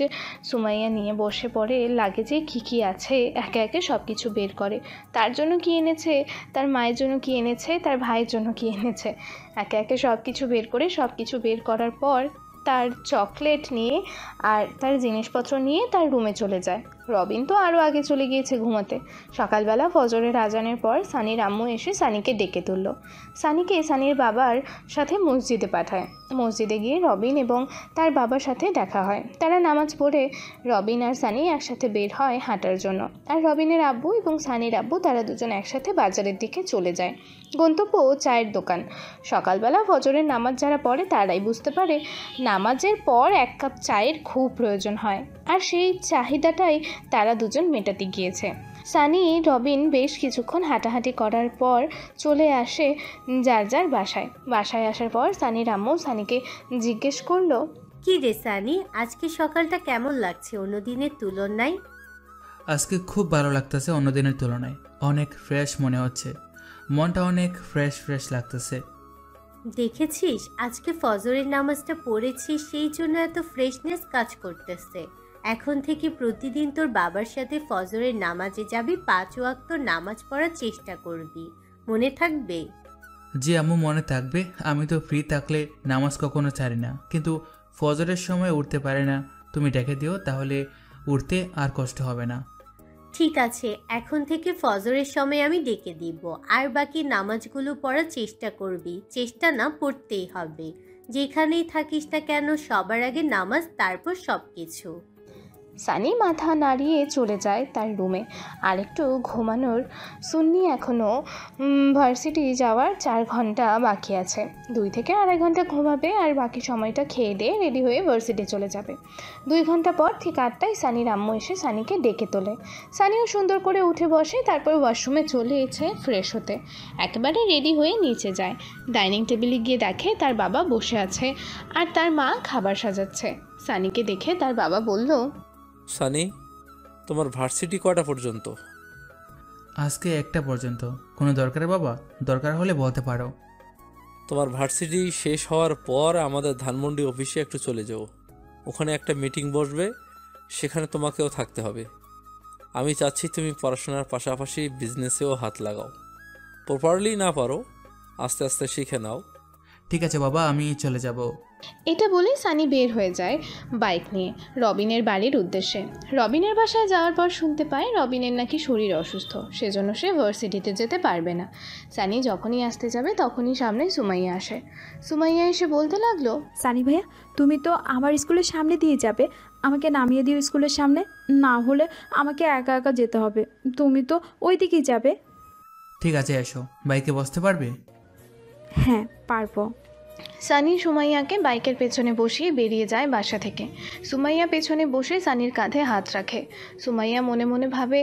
সুমাইয়া নিয়ে বসে পড়ে। লাগেজে কী আছে একে একে সব কিছু বের করে। তার জন্য কী এনেছে, তার মায়ের জন্য কী এনেছে, তার ভাইয়ের জন্য কী এনেছে, একে একে সব কিছু বের করে সব কিছু বের করার পর তার চকলেট নিয়ে আর তার জিনিসপত্র নিয়ে তার রুমে চলে যায়। রবিন তো আরও আগে চলে গিয়েছে ঘুমাতে। সকালবেলা ফজরের আজানের পর সানির আম্মু এসে সানিকে ডেকে তুলল। সানিকে সানির বাবার সাথে মসজিদে পাঠায়। মসজিদে গিয়ে রবিন এবং তার বাবার সাথে দেখা হয়। তারা নামাজ পড়ে রবিন আর সানি একসাথে বের হয় হাঁটার জন্য। আর রবিনের আব্বু এবং সানির আব্বু তারা দুজন একসাথে বাজারের দিকে চলে যায়। গন্তব্য চায়ের দোকান। সকালবেলা ফজরের নামাজ যারা পড়ে তারাই বুঝতে পারে নামাজের পর 1 কাপ চায়ের খুব প্রয়োজন হয়, আর সেই চাহিদাটাই তারা দুজন মেটাতে গিয়েছে। সানি রবিন বেশ কিছুক্ষণ হাঁটাহাঁটি করার পর চলে আসে যার যার বাসায় আসার পর সানির আম্মু সানিকে জিজ্ঞেস করলো, কি রে সানি, আজকে সকালটা কেমন লাগছে অন্য দিনের তুলনায়? আজকে খুব ভালো লাগতেছে, অন্য দিনের তুলনায় অনেক ফ্রেশ মনে হচ্ছে, মনটা অনেক ফ্রেশ লাগতেছে। দেখেছিস আজকে ফজরের নামাজটা পড়েছিস, সেই জন্য এত ফ্রেশনেস কাজ করতেছে। এখন থেকে প্রতিদিন তোর বাবার সাথে ফজরের নামাজে যাবি, 5 ওয়াক্ত নামাজ পড়ার চেষ্টা করবি, মনে থাকবে? জি আম্মু, মনে থাকবে। আমি তো ফ্রি থাকলে নামাজ কখনো ছাড়ি না, কিন্তু ফজরের সময় উঠতে পারে না। তুমি ডেকে দিও, তাহলে উঠতে আর কষ্ট হবে না। ঠিক আছে, এখন থেকে ফজরের সময় আমি ডেকে দিব। আর বাকি নামাজগুলো পড়ার চেষ্টা করবি, চেষ্টা না পড়তেই হবে। যেখানেই থাকিস না কেন সবার আগে নামাজ, তারপর সব কিছু। সানি মাথা নাড়িয়ে চলে যায় তার রুমে। আর একটু ঘুমানোর। সুন্নি এখনও ভার্সিটি যাওয়ার 4 ঘন্টা বাকি আছে। 2 থেকে 2.5 ঘন্টা ঘুমাবে আর বাকি সময়টা খেয়ে দিয়ে রেডি হয়ে ভার্সিটি চলে যাবে। 2 ঘন্টা পর ঠিক 8টায় সানির আম্মু এসে সানিকে ডেকে তোলে। সানিও সুন্দর করে উঠে বসে, তারপর ওয়াশরুমে চলে এসে ফ্রেশ হতে একেবারে রেডি হয়ে নিচে যায়। ডাইনিং টেবিলে গিয়ে দেখে তার বাবা বসে আছে আর তার মা খাবার সাজাচ্ছে। সানিকে দেখে তার বাবা বলল, সানি, তোমার ভার্সিটি কটা পর্যন্ত? আজকে 1টা পর্যন্ত। কোনো দরকার বাবা? দরকার হলে বলতে পারো। তোমার ভার্সিটি শেষ হওয়ার পর আমাদের ধানমন্ডি অফিসে একটু চলে যাও। ওখানে একটা মিটিং বসবে, সেখানে তোমাকেও থাকতে হবে। আমি চাচ্ছি তুমি পড়াশোনার পাশাপাশি বিজনেসেও হাত লাগাও। প্রপারলি না পারো, আস্তে আস্তে শিখে নাও। ঠিক আছে বাবা, আমি চলে যাব। এটা বলে সানি বের হয়ে যায় বাইক নিয়ে রবিনের বাড়ির উদ্দেশ্যে। রবিনের বাসায় যাওয়ার পর শুনতে পায় রবিনের নাকি শরীর অসুস্থ, সেজন্য সে ভার্সিটিতে যেতে পারবে না। সানি যখনই আসতে যাবে তখনই সামনে সুমাইয়া আসে। সুমাইয়া এসে বলতে লাগলো, সানি ভাইয়া, তুমি তো আমার স্কুলের সামনে দিয়ে যাবে, আমাকে নামিয়ে দিও স্কুলের সামনে, না হলে আমাকে একা একা যেতে হবে। তুমি তো ওই দিকেই যাবে। ঠিক আছে, এসো। বাইকে বসতে পারবে? হ্যাঁ, পারবো। সানি সুমাইয়াকে বাইকের পেছনে বসিয়ে বেরিয়ে যায় বাসা থেকে। সুমাইয়া পেছনে বসে সানির কাঁধে হাত রাখে। সুমাইয়া মনে মনে ভাবে,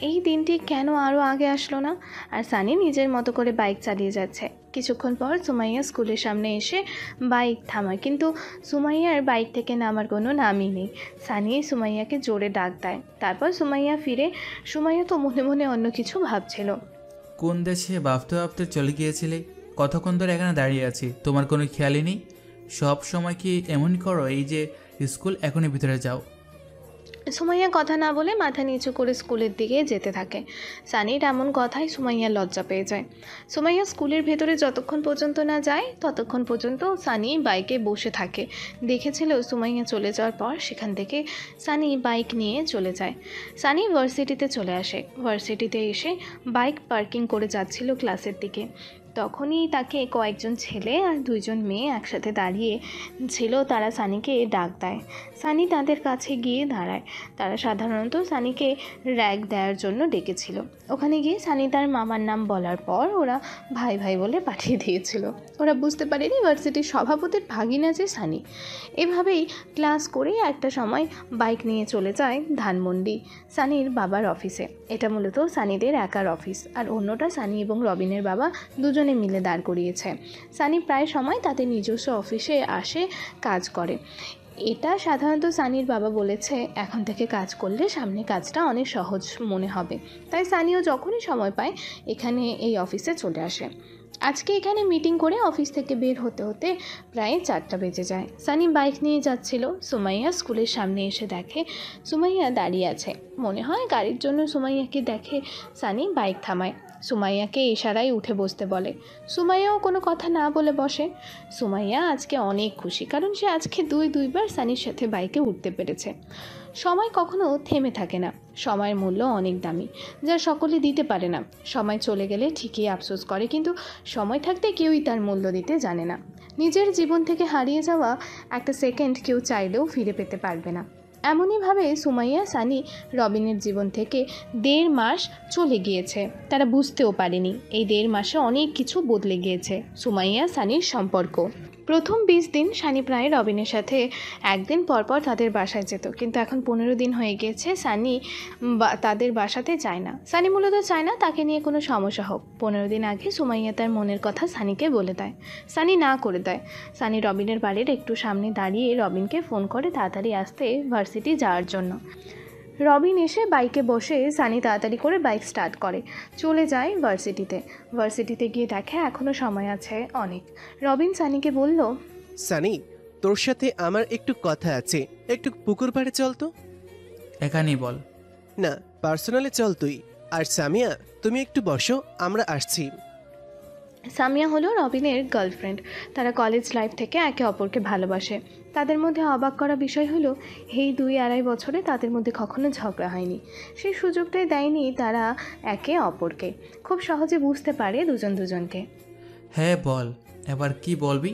এই দিনটি কেন আরও আগে আসলো না। আর সানি নিজের মতো করে বাইক চালিয়ে যাচ্ছে। কিছুক্ষণ পর সুমাইয়া স্কুলের সামনে এসে বাইক থামায়, কিন্তু সুমাইয়ার বাইক থেকে নামার কোনো নামই নেই। সানি সুমাইয়াকে জোরে ডাক দেয়। তারপর সুমাইয়া ফিরে। সুমাইয়া তো মনে মনে অন্য কিছু ভাবছিল। কোন দেশে ভাবতে ভাবতে চলে গিয়েছিলে? কতক্ষণ ধরে এখানে দাঁড়িয়ে আছি, তোমার কোনো খেয়ালই নেই? সব সময় কি এমনই করো? এই যে স্কুল, এখনই ভিতরে যাও। সুমাইয়া কথা না বলে মাথা নিচু করে স্কুলের দিকে যেতে থাকে। সানির এমন কথায় সুমাইয়া লজ্জা পেয়ে যায়। সুমাইয়া স্কুলের ভেতরে যতক্ষণ পর্যন্ত না যায় ততক্ষণ পর্যন্ত সানি বাইকে বসে থাকে। দেখেছিল সুমাইয়া চলে যাওয়ার পর সেখান থেকে সানি বাইক নিয়ে চলে যায়। সানি ভার্সিটিতে চলে আসে। ভার্সিটিতে এসে বাইক পার্কিং করে যাচ্ছিল ক্লাসের দিকে। তখনই তাকে কয়েকজন ছেলে আর 2জন মেয়ে একসাথে দাঁড়িয়ে ছিল। তারা সানিকে ডাক দেয়। সানি তাদের কাছে গিয়ে দাঁড়ায়। তারা সাধারণত সানিকে র্যাগ দেওয়ার জন্য ডেকেছিল। ওখানে গিয়ে সানি তার মামার নাম বলার পর ওরা ভাই ভাই বলে পাঠিয়ে দিয়েছিল। ওরা বুঝতে পারেনি ভার্সিটির সভাপতির ভাগিনা যে সানি। এভাবেই ক্লাস করে একটা সময় বাইক নিয়ে চলে যায় ধানমন্ডি সানির বাবার অফিসে। এটা মূলত সানিদের একার অফিস, আর অন্যটা সানি এবং রবিনের বাবা দুজনে মিলে দাঁড় করিয়েছে। সানি প্রায় সময় তাদের নিজস্ব অফিসে আসে, কাজ করে। এটা সাধারণত সানির বাবা বলেছে এখন থেকে কাজ করলে সামনে কাজটা অনেক সহজ মনে হবে, তাই সানিও যখনই সময় পায় এখানে এই অফিসে চলে আসে। আজকে এখানে মিটিং করে অফিস থেকে বের হতে হতে প্রায় 4টা বেজে যায়। সানি বাইক নিয়ে যাচ্ছিল। সুমাইয়া স্কুলের সামনে এসে দেখে সুমাইয়া দাঁড়িয়ে আছে। মনে হয় গাড়ির জন্য সুমাইয়াকে দেখে সানি বাইক থামায়। সুমাইয়াকে ইশারায় উঠে বসতে বলে। সুমাইয়াও কোনো কথা না বলে বসে। সুমাইয়া আজকে অনেক খুশি, কারণ সে আজকে দুইবার সানির সাথে বাইকে উঠতে পেরেছে। সময় কখনো থেমে থাকে না। সময়ের মূল্য অনেক দামি, যা সকলে দিতে পারে না। সময় চলে গেলে ঠিকই আফসোস করে, কিন্তু সময় থাকতে কেউই তার মূল্য দিতে জানে না। নিজের জীবন থেকে হারিয়ে যাওয়া একটা সেকেন্ড কেউ চাইলেও ফিরে পেতে পারবে না। এমনইভাবে সুমাইয়া সানি রবিনের জীবন থেকে 1.5 মাস চলে গিয়েছে। তারা বুঝতেও পারেনি এই 1.5 মাসে অনেক কিছু বদলে গিয়েছে সুমাইয়া সানির সম্পর্ক। প্রথম 20 দিন সানি প্রায় রবিনের সাথে একদিন পরপর তাদের বাসায় যেত, কিন্তু এখন 15 দিন হয়ে গিয়েছে সানি তাদের বাসাতে যায় না। সানি মূলত চায় না তাকে নিয়ে কোনো সমস্যা হোক। 15 দিন আগে সুমাইয়া তার মনের কথা সানিকে বলে দেয়। সানি না করে দেয়। সানি রবিনের বাড়ির একটু সামনে দাঁড়িয়ে রবিনকে ফোন করে তাড়াতাড়ি আসতে ভার্সিটি যাওয়ার জন্য। রবিন এসে বাইকে বসে সানি তাড়াতাড়ি করে বাইক স্টার্ট করে চলে যায় ভার্সিটিতে। ভার্সিটিতে গিয়ে দেখে এখনও সময় আছে অনেক। রবিন সানিকে বলল, সানি, তোর সাথে আমার একটু কথা আছে, একটু পুকুর পাড়ে চল তো। এখানেই বল। না, পার্সোনালি চল তুই। আর সামিয়া, তুমি একটু বসো, আমরা আসছি। সামিয়া হলো রবিনের গার্লফ্রেন্ড। তারা কলেজ লাইফ থেকে একে অপরকে ভালোবাসে। তাদের মধ্যে অবাক করা বিষয় হলো এই 2-2.5 বছরে তাদের মধ্যে কখনো ঝগড়া হয়নি। সেই সুযোগটাই দেয়নি তারা একে অপরকে। খুব সহজে বুঝতে পারে দুজন দুজনকে। হ্যাঁ বল, এবার কি বলবি?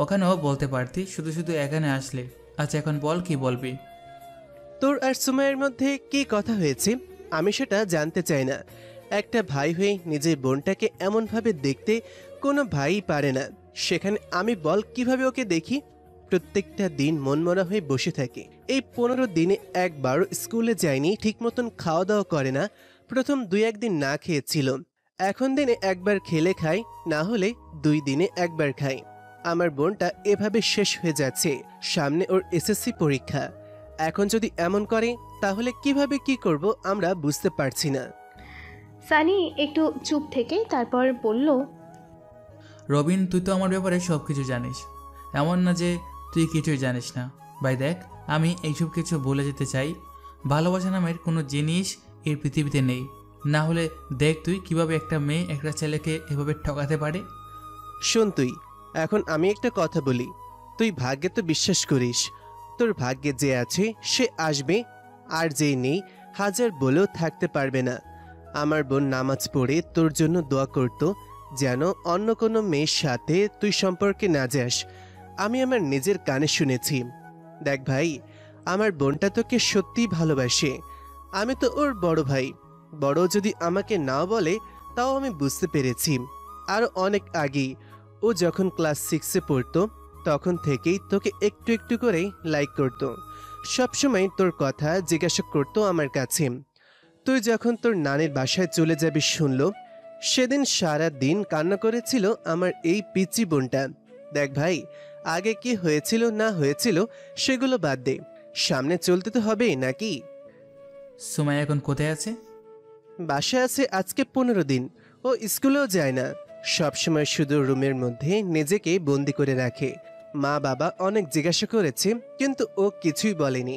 ওখানেও বলতে পারতি, শুধু শুধু এখানে আসলে। আচ্ছা এখন বল, কি বলবি? তোর আর সুমাইয়ের মধ্যে কি কথা হয়েছে আমি সেটা জানতে চাই না। একটা ভাই হয়ে নিজের বোনটাকে এমনভাবে দেখতে কোনো ভাই পারে না। সেখানে আমি বল কিভাবে ওকে দেখি? প্রত্যেকটা দিন মনমরা হয়ে বসে থাকে। এই 15 দিনে একবারও স্কুলে যায়নি, ঠিক মতন খাওয়া দাওয়া করে না। প্রথম 2-1 দিন না খেয়েছিল, এখন দিনে একবার খেলে খায়, না হলে 2 দিনে একবার খায়। আমার বোনটা এভাবে শেষ হয়ে যাচ্ছে। সামনে ওর এসএসসি পরীক্ষা। এখন যদি এমন করে তাহলে কিভাবে কি করব আমরা বুঝতে পারছি না। সানি একটু চুপ থেকে তারপর বলল, রবিন, তুই তো আমার ব্যাপারে সব কিছু জানিস, এমন না যে তুই কিছুই জানিস না। ভাই দেখ, আমি এইসব কিছু বলে যেতে চাই। ভালোবাসা নামের কোনো জিনিস এই পৃথিবীতে নেই। না হলে দেখ তুই কিভাবে একটা মেয়ে একটা ছেলেকে এভাবে ঠকাতে পারে। শোন তুই, এখন আমি একটা কথা বলি। তুই ভাগ্যে তো বিশ্বাস করিস। তোর ভাগ্যে যে আছে সে আসবে, আর যে নেই হাজার বলেও থাকতে পারবে না। আমার বোন নামাজ পড়ে তোর জন্য দোয়া করত, যেন অন্য কোনো মেয়ের সাথে তুই সম্পর্কে না যাস। আমি আমার নিজের কানে শুনেছি। দেখ ভাই, আমার বোনটা তোকে সত্যিই ভালোবাসে। আমি তো ওর বড় ভাই। বড় যদি আমাকে নাও বলে তাও আমি বুঝতে পেরেছি। আরও অনেক আগেই, ও যখন ক্লাস 6-এ পড়তো তখন থেকেই তোকে একটু একটু করে লাইক করতো। সবসময় তোর কথা জিজ্ঞাসা করতো আমার কাছে। তুই যখন তোর নানির বাসায় চলে যাবি শুনলো, সেদিন সারা দিন কান্না করেছিল আমার এই পিচি বোনটা। দেখ ভাই, আগে কি হয়েছিল না হয়েছিল সেগুলো বাদ দে, সামনে চলতে তো হবে নাকি? সুমাইয়া এখন কোথায় আছে? বাসায় আছে আজকে 15 দিন। ও স্কুলেও যায় না, সবসময় শুধু রুমের মধ্যে নিজেকে বন্দি করে রাখে। মা বাবা অনেক জিজ্ঞাসা করেছে কিন্তু ও কিছুই বলেনি।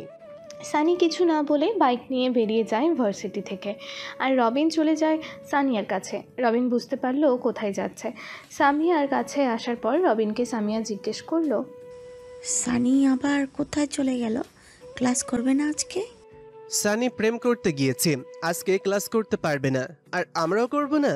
সানি কিছু না বলে বাইক নিয়ে বেরিয়ে যায় ভার্সিটি থেকে। আর রবিন চলে যায় সামিয়ার কাছে। রবিন বুঝতে পারলো কোথায় যাচ্ছে। সামিয়ার কাছে আসার পর রবিনকে সামিয়া জিজ্ঞেস করলো, সানি আবার কোথায় চলে গেল? ক্লাস করবে না আজকে? সানি প্রেম করতে গিয়েছে, আজকে ক্লাস করতে পারবে না, আর আমরাও করব না।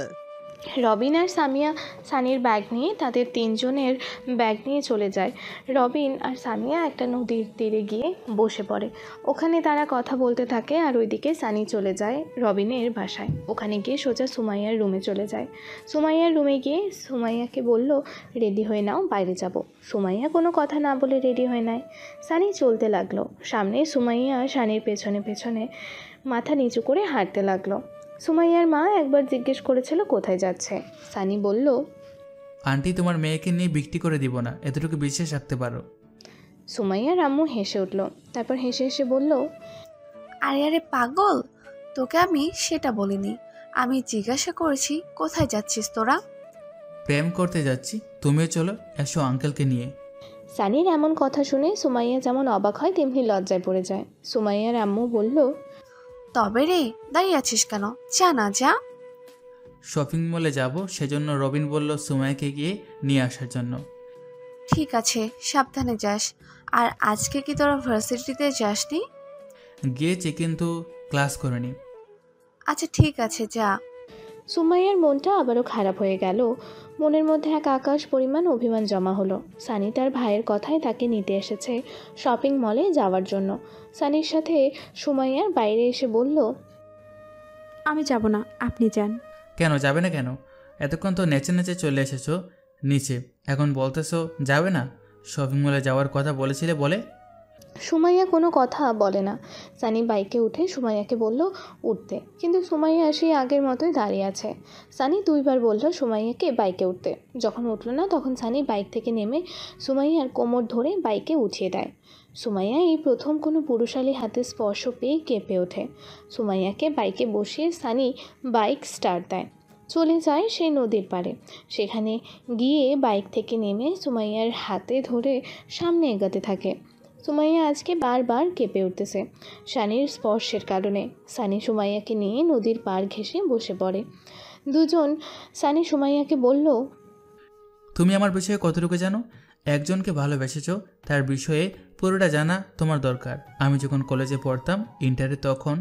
রবিন আর সামিয়া সানির ব্যাগ নিয়ে তাদের 3 জনের ব্যাগ নিয়ে চলে যায়। রবিন আর সামিয়া একটা নদীর তীরে গিয়ে বসে পড়ে। ওখানে তারা কথা বলতে থাকে আর ওইদিকে সানি চলে যায় রবিনের বাসায়। ওখানে গিয়ে সোজা সুমাইয়ার রুমে চলে যায়। সুমাইয়ার রুমে গিয়ে সুমাইয়াকে বলল, রেডি হয়ে নাও, বাইরে যাব। সুমাইয়া কোনো কথা না বলে রেডি হয়ে নেয়। সানি চলতে লাগলো। সামনে সুমাইয়া সানির পেছনে পেছনে মাথা নিচু করে হাঁটতে লাগলো। সুমাইয়ার মা একবার জিজ্ঞেস করেছিল কোথায় যাচ্ছে। সানি বলল, আন্টি, তোমার মেয়েকে নিয়ে বিক্রি করে দিব না, এতটুকু বিশ্বাস রাখতে পারো। সুমাইয়ার আম্মু হেসে উঠল। তারপর হেসে হেসে বলল, আরে আরে পাগল, তোকে আমি সেটা বলিনি। আমি জিজ্ঞাসা করেছি কোথায় যাচ্ছিস তোরা। প্রেম করতে যাচ্ছি, তুমিও চলো, এসো আঙ্কেলকে নিয়ে। সানির এমন কথা শুনে সুমাইয়া যেমন অবাক হয় তেমনি লজ্জায় পড়ে যায়। সুমাইয়ার আম্মু বলল, তবে রে, দাঁড়িয়ে আছিস কেন? যা না যা। শপিং মলে যাব, সেজন্য রবিন বলল সুমাইয়াকে গিয়ে নিয়ে আসার জন্য। ঠিক আছে, সাবধানে যাস। আর আজকে কি তোরা ভার্সিটিতে যাসনি? গিয়েছি কিন্তু ক্লাস করিনি। আচ্ছা ঠিক আছে, যা। সুমাইয়ার মনটা আবারও খারাপ হয়ে গেল। মনের মধ্যে এক আকাশ পরিমাণ অভিমান জমা হলো। সানি তার ভাইয়ের কথায় তাকে নিতে এসেছে শপিং মলে যাওয়ার জন্য। সানির সাথে সুমাইয়ার বাইরে এসে বলল, আমি যাব না, আপনি যান। কেন যাবে না? কেন? এতক্ষণ তো নেচে নেচে চলে এসেছো নিচে, এখন বলতেছো যাবে না? শপিং মলে যাওয়ার কথা বলেছিলে বলে। সুমাইয়া কোনো কথা বলে না। সানি বাইকে উঠে সুমাইয়াকে বলল উঠতে, কিন্তু সুমাইয়া সেই আগের মতোই দাঁড়িয়ে আছে। সানি 2 বার বলল সুমাইয়াকে বাইকে উঠতে। যখন উঠল না তখন সানি বাইক থেকে নেমে সুমাইয়ার কোমর ধরে বাইকে উঠিয়ে দেয়। সুমাইয়া এই প্রথম কোনো পুরুষালী হাতে স্পর্শ পেয়ে কেঁপে ওঠে। সুমাইয়াকে বাইকে বসিয়ে সানি বাইক স্টার্ট দেয়। চলে যায় সেই নদীর পাড়ে। সেখানে গিয়ে বাইক থেকে নেমে সুমাইয়ার হাতে ধরে সামনে এগোতে থাকে। সুমাইয়া আজকে বারবার কেঁপে উঠতেছে সানির স্পর্শের কারণে। সানি সুমাইয়াকে নিয়ে নদীর পাড় ঘেঁষে বসে পড়ে। দুজন। সানি সুমাইয়াকে বলল, তুমি আমার বিষয়ে কতটুকু জানো? একজনকে ভালোবেসেছো, তার বিষয়ে পুরোটা জানা তোমার দরকার। আমি যখন কলেজে পড়তাম ইন্টারে, তখন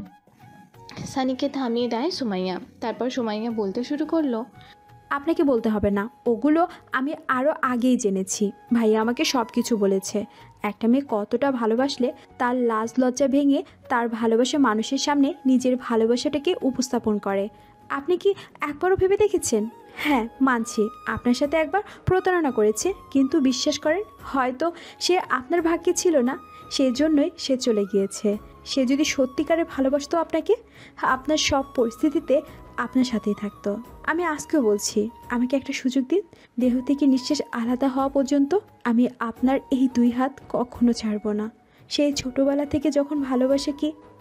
সানিকে থামিয়ে দেয় সুমাইয়া। তারপর সুমাইয়া বলতে শুরু করলো, আপনাকে বলতে হবে না, ওগুলো আমি আরও আগেই জেনেছি। ভাইয়া আমাকে সব কিছু বলেছে। একটা মেয়ে কতটা ভালোবাসলে তার লাজ লজ্জা ভেঙে তার ভালোবাসা মানুষের সামনে নিজের ভালোবাসাটাকে উপস্থাপন করে। আপনি কি একবারও ভেবে দেখেছেন? হ্যাঁ, মানছি আপনার সাথে একবার প্রতারণা করেছে, কিন্তু বিশ্বাস করেন, হয়তো সে আপনার ভাগ্যে ছিল না, সেজন্যই সে চলে গিয়েছে। সে যদি সত্যিকারে ভালোবাসতো আপনাকে, আপনার সব পরিস্থিতিতে আপনার সাথেই থাকতো। আমি আজকেও বলছি, আমাকে একটা সুযোগ দিন। দেহ থেকে নিঃশ্বাস আলাদা হওয়া পর্যন্ত আমি আপনার এই দুই হাত কখনো ছাড়ব না। সেই ছোটোবেলা থেকে যখন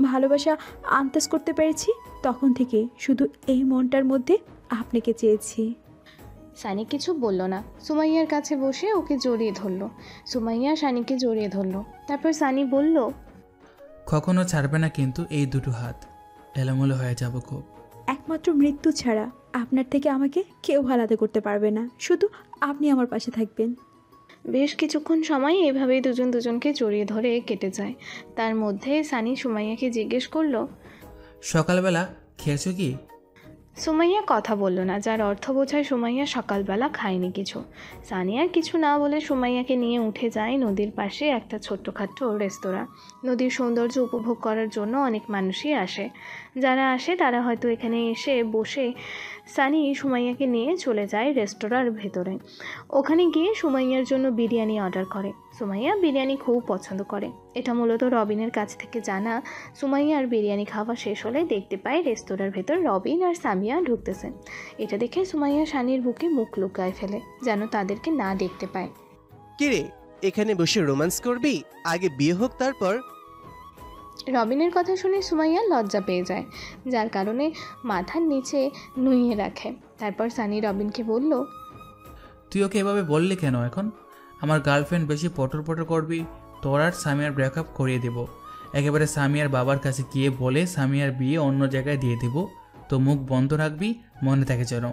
ভালোবাসা আন্দাজ করতে পেরেছি, তখন থেকে শুধু এই মনটার মধ্যে আপনাকে চেয়েছি। সানি কিছু বলল না। সুমাইয়ার কাছে বসে ওকে জড়িয়ে ধরলো। সুমাইয়া সানিকে জড়িয়ে ধরলো। তারপর সানি বলল, কখনো ছাড়বে না কিন্তু এই দুটো হাত, এলোমেলো হয়ে যাব খুব। একমাত্র মৃত্যু ছাড়া আপনার থেকে আমাকে কেউ আলাদা করতে পারবে না, শুধু আপনি আমার পাশে থাকবেন। বেশ কিছুক্ষণ সময় এভাবেই দুজন দুজনকে জড়িয়ে ধরে কেটে যায়। তার মধ্যে সানি সুমাইয়াকে জিজ্ঞেস করলো, সকালবেলা খেয়েছো কি? সুমাইয়া কথা বলল না, যার অর্থ বোঝায় সুমাইয়া সকালবেলা খায়নি কিছু। সানি আর কিছু না বলে সুমাইয়াকে নিয়ে উঠে যায় নদীর পাশে একটা ছোট্টখাট্ট রেস্তোরাঁ। নদীর সৌন্দর্য উপভোগ করার জন্য অনেক মানুষই আসে। যারা আসে তারা হয়তো এখানে এসে বসে। সানি সুমাইয়াকে নিয়ে চলে যায় রেস্তোরাঁর ভেতরে। ওখানে গিয়ে সুমাইয়ার জন্য বিরিয়ানি অর্ডার করে। সুমাইয়া বিরিয়ানি খুব পছন্দ করে। এটা মূলত রবিনের কাছ থেকে জানা। সুমাইয়ার বিরিয়ানি খাওয়া শেষ হলে দেখতে পায় রেস্তোরাঁর ভেতর রবিন আর সামিয়া ঢুকতেছে। এটা দেখে সুমাইয়া সানির বুকে মুখ লুকায় ফেলে, যেন তাদেরকে না দেখতে পায়। কিরে, এখানে বসে রোম্যান্স করবি? আগে বিয়ে হোক তারপর। রবিনের কথা শুনে সুমাইয়া লজ্জা পেয়ে যায়, যার কারণে মাথার নিচে নুইয়ে রাখে। তারপর সানি রবিনকে বলল, তুই ওকে এভাবে বললি কেন? এখন আমার গার্লফ্রেন্ড বেশি পটর পটর করবি, তোর আর সামিয়ার ব্রেকআপ করিয়ে দেব। একেবারে সামিয়ার বাবার কাছে গিয়ে বলে সামিয়ার বিয়ে অন্য জায়গায় দিয়ে দেব। তো মুখ বন্ধ রাখবি, মনে থাকে যেন।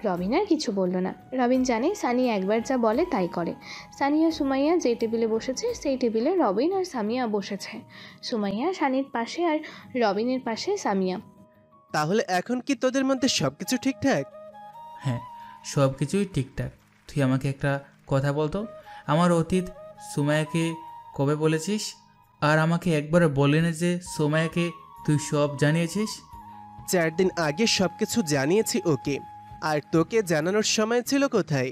রবিন আর কিছু বলল না। রবিন জানে সানি একবার যা বলে তাই করে। সানি আর সুমাইয়া যে টেবিলে বসেছে সেই টেবিলে রবিন আর সামিয়া বসেছে। সুমাইয়া সানির পাশে আর রবিনের পাশে সামিয়া। তাহলে এখন কি তোদের মধ্যে সবকিছু ঠিকঠাক? হ্যাঁ, সব কিছুই ঠিকঠাক। তুই আমাকে একটা কথা বলতো, আমার অতীত সুমায়াকে কবে বলেছিস? আর আমাকে একবার বলে না যে সুমায়াকে তুই সব জানিয়েছিস। 4 দিন আগে সবকিছু জানিয়েছি ওকে। আর তোকে জানানোর সময় ছিল কোথায়?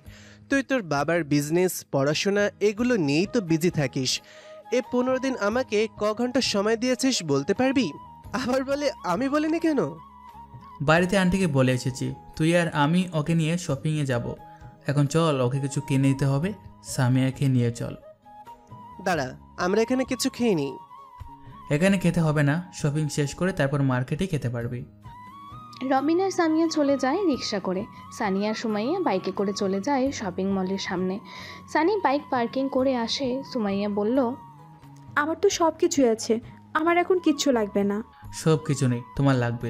তুই তোর বাবার বিজনেস, পড়াশোনা এগুলো নিয়েই তো বিজি থাকিস। এ 15 দিন আমাকে ক ঘন্টা সময় দিয়েছিস বলতে পারবি? আবার বলে আমি বলিনি কেন? বাড়িতে আন্টিকে বলে এসেছি তুই আর আমি ওকে নিয়ে শপিংয়ে যাব। এখন চল, ওকে কিছু কিনে দিতে হবে। সামিয়াকে নিয়ে চল। দাঁড়া, আমরা এখানে কিছু খেয়ে নিই। এখানে খেতে হবে না, শপিং শেষ করে তারপর মার্কেটে খেতে পারবি। রবিন আর সামিয়া চলে যায় রিক্সা করে। সানি আর সুমাইয়া বাইকে করে চলে যায় শপিং মলের সামনে। সানি বাইক পার্কিং করে আসে। সুমাইয়া বলল, আমার তো সব কিছুই আছে, আমার এখন কিচ্ছু লাগবে না। সব কিছু নেই, তোমার লাগবে।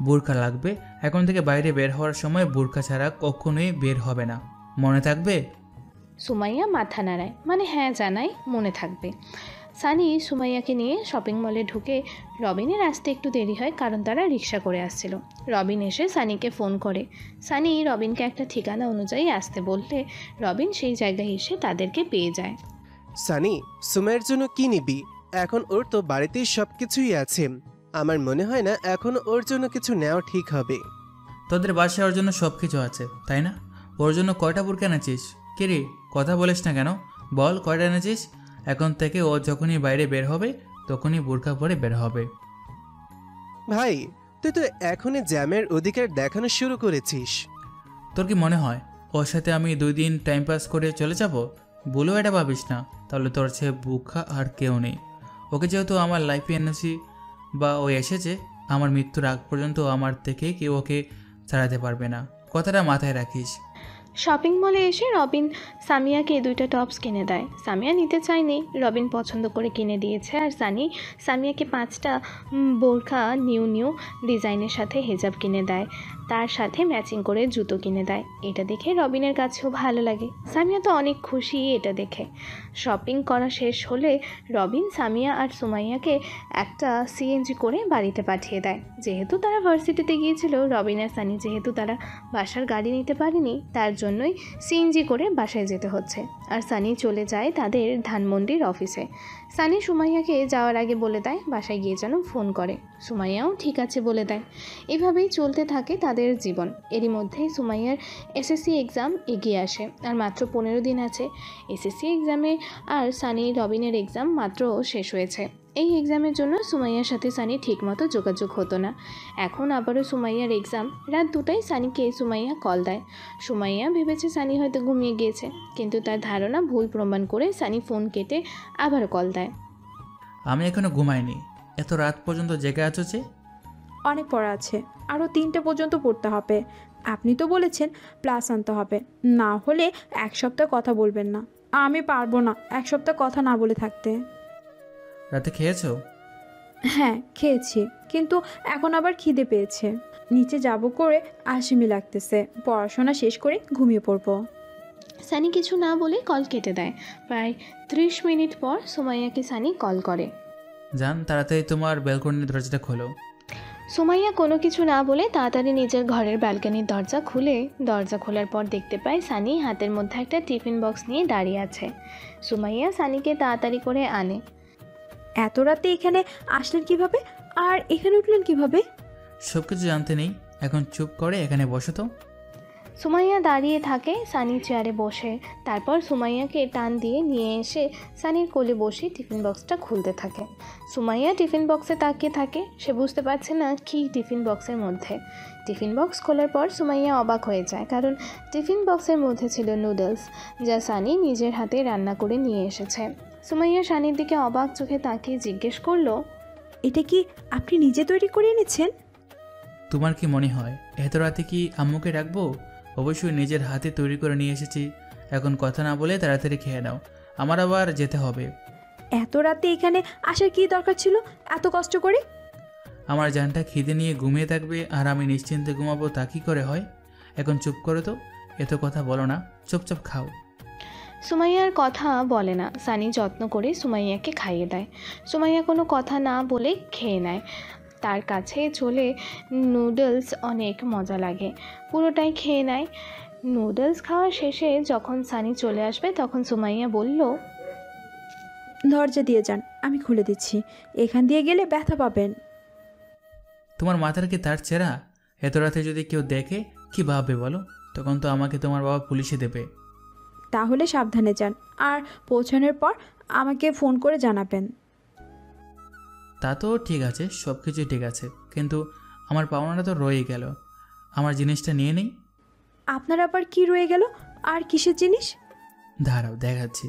বোরকা লাগবে। এখন থেকে বাইরে বের হওয়ার সময় বোরকা ছাড়া কখনোই বের হবে না, মনে থাকবে? সুমাইয়া মাথা নাড়ায়, মানে হ্যাঁ জানাই, মনে থাকবে। সানি সুমাইয়াকে নিয়ে শপিং মলে ঢুকে। রবিনের আসতে একটু দেরি হয়, কারণ তারা রিক্সা করে আসছিল। রবিন এসে সানিকে ফোন করে। সানি রবিনকে একটা ঠিকানা অনুযায়ী আসতে বললে রবিন সেই জায়গায় এসে তাদেরকে পেয়ে যায়। সানি, সুমাইয়ের জন্য কি নিবি? এখন ওর তো বাড়িতেই সবকিছুই আছে। আমার মনে হয় না এখন ওর জন্য কিছু নেওয়া ঠিক হবে। তোদের বাসায় ওর জন্য সব কিছু আছে, তাই না? ওর জন্য কয়টা বোরকা এনেছিস? কিরে, কথা বলিস না কেন? বল, কয়টা এনেছিস? এখন থেকে ও যখনই বাইরে বের হবে তখনই বোরকা পরে বের হবে। ভাই, তুই তো এখনই জ্যামের অধিকার দেখানো শুরু করেছিস। তোর কি মনে হয় ওর সাথে আমি 2 দিন টাইম পাস করে চলে যাব? বলেও এটা ভাবিস না, তাহলে তোর চেয়ে বোকা আর কেউ নেই। ওকে যেহেতু আমার লাইফে এনেছি বা ও এসেছে, আমার মৃত্যুর আগ পর্যন্ত আমার থেকে কেউ ওকে ছাড়াতে পারবে না। কথাটা মাথায় রাখিস। শপিং মলে এসে রবিন সামিয়াকে 2টা টপস কিনে দেয়। সামিয়া নিতে চায়নি, রবিন পছন্দ করে কিনে দিয়েছে। আর সামিয়াকে 5টা বোরখা নিউ ডিজাইনের সাথে হিজাব কিনে দেয়, তার সাথে ম্যাচিং করে জুতো কিনে দেয়। এটা দেখে রবিনের কাছেও ভালো লাগে। সামিয়া তো অনেক খুশি এটা দেখে। শপিং করা শেষ হলে রবিন সামিয়া আর সুমাইয়াকে একটা সিএনজি করে বাড়িতে পাঠিয়ে দেয়। যেহেতু তারা ভার্সিটিতে গিয়েছিল, রবিন আর সানি যেহেতু তারা বাসার গাড়ি নিতে পারেনি, তার জন্যই সিএনজি করে বাসায় যেতে হচ্ছে। আর সানি চলে যায় তাদের ধানমন্ডির অফিসে। সানি সুমাইয়াকে যাওয়ার আগে বলে দেয় বাসায় গিয়ে যেন ফোন করে। সুমাইয়াও ঠিক আছে বলে দেয়। এভাবেই চলতে থাকে তাদের জীবন। এরই মধ্যেই সুমাইয়ার এসএসসি এক্সাম এগিয়ে আসে, আর মাত্র 15 দিন আছে এসএসসি এক্সামে। আর সানি রবিনের এক্সাম মাত্র শেষ হয়েছে। এই এক্সামের জন্য সুমাইয়ার সাথে সানি ঠিকমতো যোগাযোগ হতো না। এখন আবারও সুমাইয়ার এক্সাম। রাত 2টায় সানিকে সুমাইয়া কল দেয়। সুমাইয়া ভেবেছে সানি হয়তো ঘুমিয়ে গিয়েছে, কিন্তু তার ধারণা ভুল প্রমাণ করে সানি ফোন কেটে আবারও কল দেয়। আমি এখনো ঘুমাইনি, এত রাত পর্যন্ত জেগে আছো যে? অনেক পড়া আছে, আরও 3টে পর্যন্ত পড়তে হবে। আপনি তো বলেছেন প্লাস আনতে হবে, না হলে 1 সপ্তাহ কথা বলবেন না। আমি পারবো না 1 সপ্তাহ কথা না বলে থাকতে। রাতে খেয়েছো? হ্যাঁ খেয়েছি, কিন্তু এখন আবার খিদে পেয়েছে। নিচে যাব করে আলসেমি লাগতেছে, পড়াশোনা শেষ করে ঘুমিয়ে পড়বো। সানি কিছু না বলে কল কেটে দেয়। প্রায় 30 মিনিট পর সুমাইয়াকে সানি কল করে। জান, তাড়াতাড়ি তোমার ব্যালকনির দরজাটা খোলো। সুমাইয়া কোনো কিছু না বলে তাড়াতাড়ি নিজের ঘরের ব্যালকনির দরজা খুলে, দরজা খোলার পর দেখতে পায় সানি হাতের মধ্যে একটা টিফিন বক্স নিয়ে দাঁড়িয়ে আছে। সুমাইয়া সানিকে তাড়াতাড়ি করে আনে। এত রাতে এখানে আসলেন কিভাবে, আর এখানে উঠলেন কিভাবে? সব কিছু জানতে নেই, এখন চুপ করে এখানে বসো তো। সুমাইয়া দাঁড়িয়ে থাকে, সানি চেয়ারে বসে। তারপর সুমাইয়াকে টান দিয়ে নিয়ে এসে সানির কোলে বসে টিফিন বক্সটা খুলতে থাকে। সুমাইয়া টিফিন বক্সে তাকিয়ে থাকে, সে বুঝতে পারছে না কি টিফিন বক্সের মধ্যে। টিফিন বক্স খোলার পর সুমাইয়া অবাক হয়ে যায়, কারণ টিফিন বক্সের মধ্যে ছিল নুডলস, যা সানি নিজের হাতে রান্না করে নিয়ে এসেছে। সুমাইয়া সানির দিকে অবাক চোখে তাকিয়ে জিজ্ঞেস করলো, এটা কি আপনি নিজে তৈরি করে এনেছেন? তোমার কি মনে হয় এত রাতে কি আম্মুকে রাখবো? অবশ্যই নিজের হাতে তৈরি করে নিয়ে এসেছি। এখন কথা না বলে তাড়াতাড়ি খেয়ে নাও, আমার আবার যেতে হবে। এত রাতে এখানে আসার কি দরকার ছিল এত কষ্ট করে? আমার জানটা খিদে নিয়ে ঘুমিয়ে থাকবে আর আমি নিশ্চিন্তে ঘুমাবো, তা কি করে হয়? এখন চুপ করো তো, এত কথা বলো না, চুপচাপ খাও। সুমাইয়ার কথা বলে না। সানি যত্ন করে সুমাইয়াকে খাইয়ে দেয়। সুমাইয়া কোনো কথা না বলে খেয়ে নেয়। তার কাছে চলে নুডলস অনেক মজা লাগে, পুরোটাই খেয়ে নেয়। নুডলস খাওয়া শেষে যখন সানি চলে আসবে তখন সুমাইয়া বলল, দরজা দিয়ে যান, আমি খুলে দিচ্ছি। এখান দিয়ে গেলে ব্যথা পাবেন। তোমার মাথার কি তার চেরা? এত রাতে যদি কেউ দেখে কি ভাববে বলো? তখন তো আমাকে তোমার বাবা পুলিশে দেবে। তাহলে সাবধানে যান, আর পৌঁছানোর পর আমাকে ফোন করে জানাবেন। তা তো ঠিক আছে, সব কিছুই ঠিক আছে, কিন্তু আমার পাওনাটা তো রয়ে গেল। আমার জিনিসটা নিয়ে নেই। আপনার আবার কি রয়ে গেল, আর কিসের জিনিস? দাঁড়াও দেখাচ্ছি।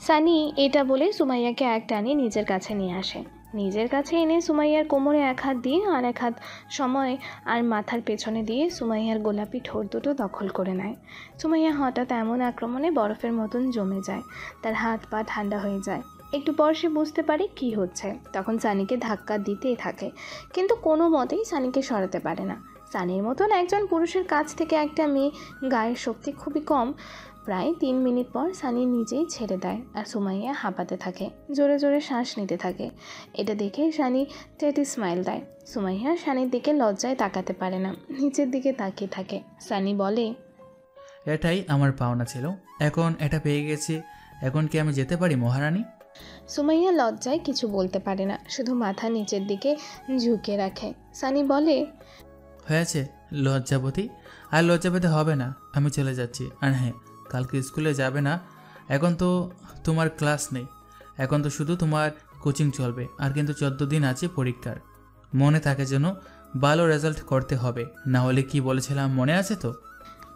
সানি এটা বলে সুমাইয়াকে এক টানে নিজের কাছে নিয়ে আসে। নিজের কাছে এনে সুমাইয়ার কোমরে 1 হাত দিয়ে আর 1 হাত সময় আর মাথার পেছনে দিয়ে সুমাইয়ার গোলাপি ঠোঁট দুটো দখল করে নেয়। সুমাইয়া হঠাৎ এমন আক্রমণে বরফের মতন জমে যায়, তার হাত পা ঠান্ডা হয়ে যায়। একটু পর সে বুঝতে পারে কি হচ্ছে। তখন সানিকে ধাক্কা দিতেই থাকে, কিন্তু কোনো মতেই সানিকে সরাতে পারে না। সানির মতন একজন পুরুষের কাছ থেকে একটা মেয়ে গায়ের শক্তি খুবই কম। প্রায় 3 মিনিট পর সানি নিজেই ছেড়ে দেয়, আর সুমাইয়া হাঁপাতে থাকে, জোরে জোরে শ্বাস নিতে থাকে। এটা দেখে সানি টেটি স্মাইল দেয়। সুমাইয়া সানির দিকে লজ্জায় তাকাতে পারে না, নিচের দিকে তাকিয়ে থাকে। সানি বলে, এটাই আমার পাওনা ছিল, এখন এটা পেয়ে গেছি, এখন কি আমি যেতে পারি মহারানী? সুমাইয়া লজ্জায় কিছু বলতে পারে না, শুধু মাথা নিচের দিকে ঝুঁকে রাখে। সানি বলে, হয়েছে লজ্জাবতী, আর লজ্জা পেতে হবে না, আমি চলে যাচ্ছি। আর হ্যাঁ, কালকে স্কুলে যাবে না, এখন তো তোমার ক্লাস নেই, এখন তো শুধু তোমার কোচিং চলবে। আর কিন্তু 14 দিন আছে পরীক্ষার, মনে থাকে যেন ভালো রেজাল্ট করতে হবে, না হলে কি বলেছিলাম মনে আছে তো?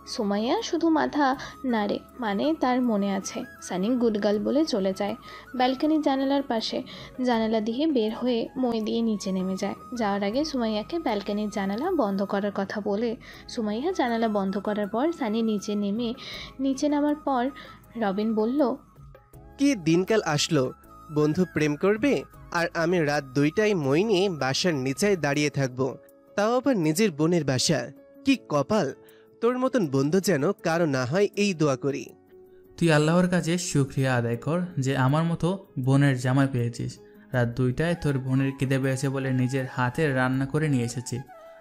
সুমাইয়া শুধু মাথা নাড়ে, মানে তার মনে আছে। সানি গুডগাল বলে চলে যায় ব্যালকনির জানালার পাশে। জানালা দিয়ে বের হয়ে মই দিয়ে নিচে নেমে যায়। যাওয়ার আগে সুমাইয়াকে ব্যালকনির জানালা বন্ধ করার কথা বলে সুমাইয়া জানালা বন্ধ করার পর সানি নিচে নামার পর রবিন বলল, কি দিনকাল আসলো, বন্ধু প্রেম করবে আর আমি রাত 2টায় মই নিয়ে বাসার নিচায় দাঁড়িয়ে থাকবো, তাও আবার নিজের বোনের বাসা। কি কপাল, তোর মতন বন্ধু যেন কারো না হয়, এই দোয়া করি। তুই আল্লাহর কাছে শুকরিয়া আদায় কর যে আমার মতো বোনের জামাই পেয়েছিস। রাত 2টায় তোর বোনের খিদে পেয়েছে বলে নিজের হাতে রান্না করে নিয়ে এসেছি,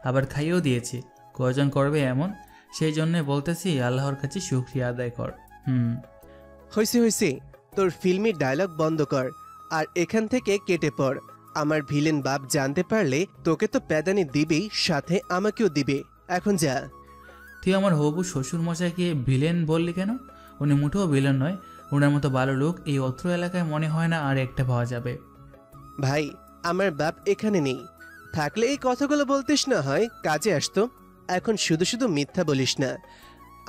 আবার খাইয়েও দিয়েছি। কয়জন করবে এমন? সেই জন্যে বলতেছি আল্লাহর কাছে শুকরিয়া আদায় কর। হয়েছে, তোর ফিল্মি ডায়লগ বন্ধ কর আর এখান থেকে কেটে পড়। আমার ভিলেন বাপ জানতে পারলে তোকে তো প্যাদানি দিবেই, সাথে আমাকেও দিবে। এখন যা। তুই আমার হবু শ্বশুর মশাইকে ভিলেন বললি কেন? উনি মুঠেও ভিলেন নয়। ওনার মতো ভালো লোক এই অত্র এলাকায় মনে হয় না আর একটা পাওয়া যাবে। ভাই, আমার বাপ এখানে নেই, থাকলে এই কথাগুলো বলতিস, না হয় কাজে আসতো। এখন শুধু শুধু মিথ্যা বলিস না।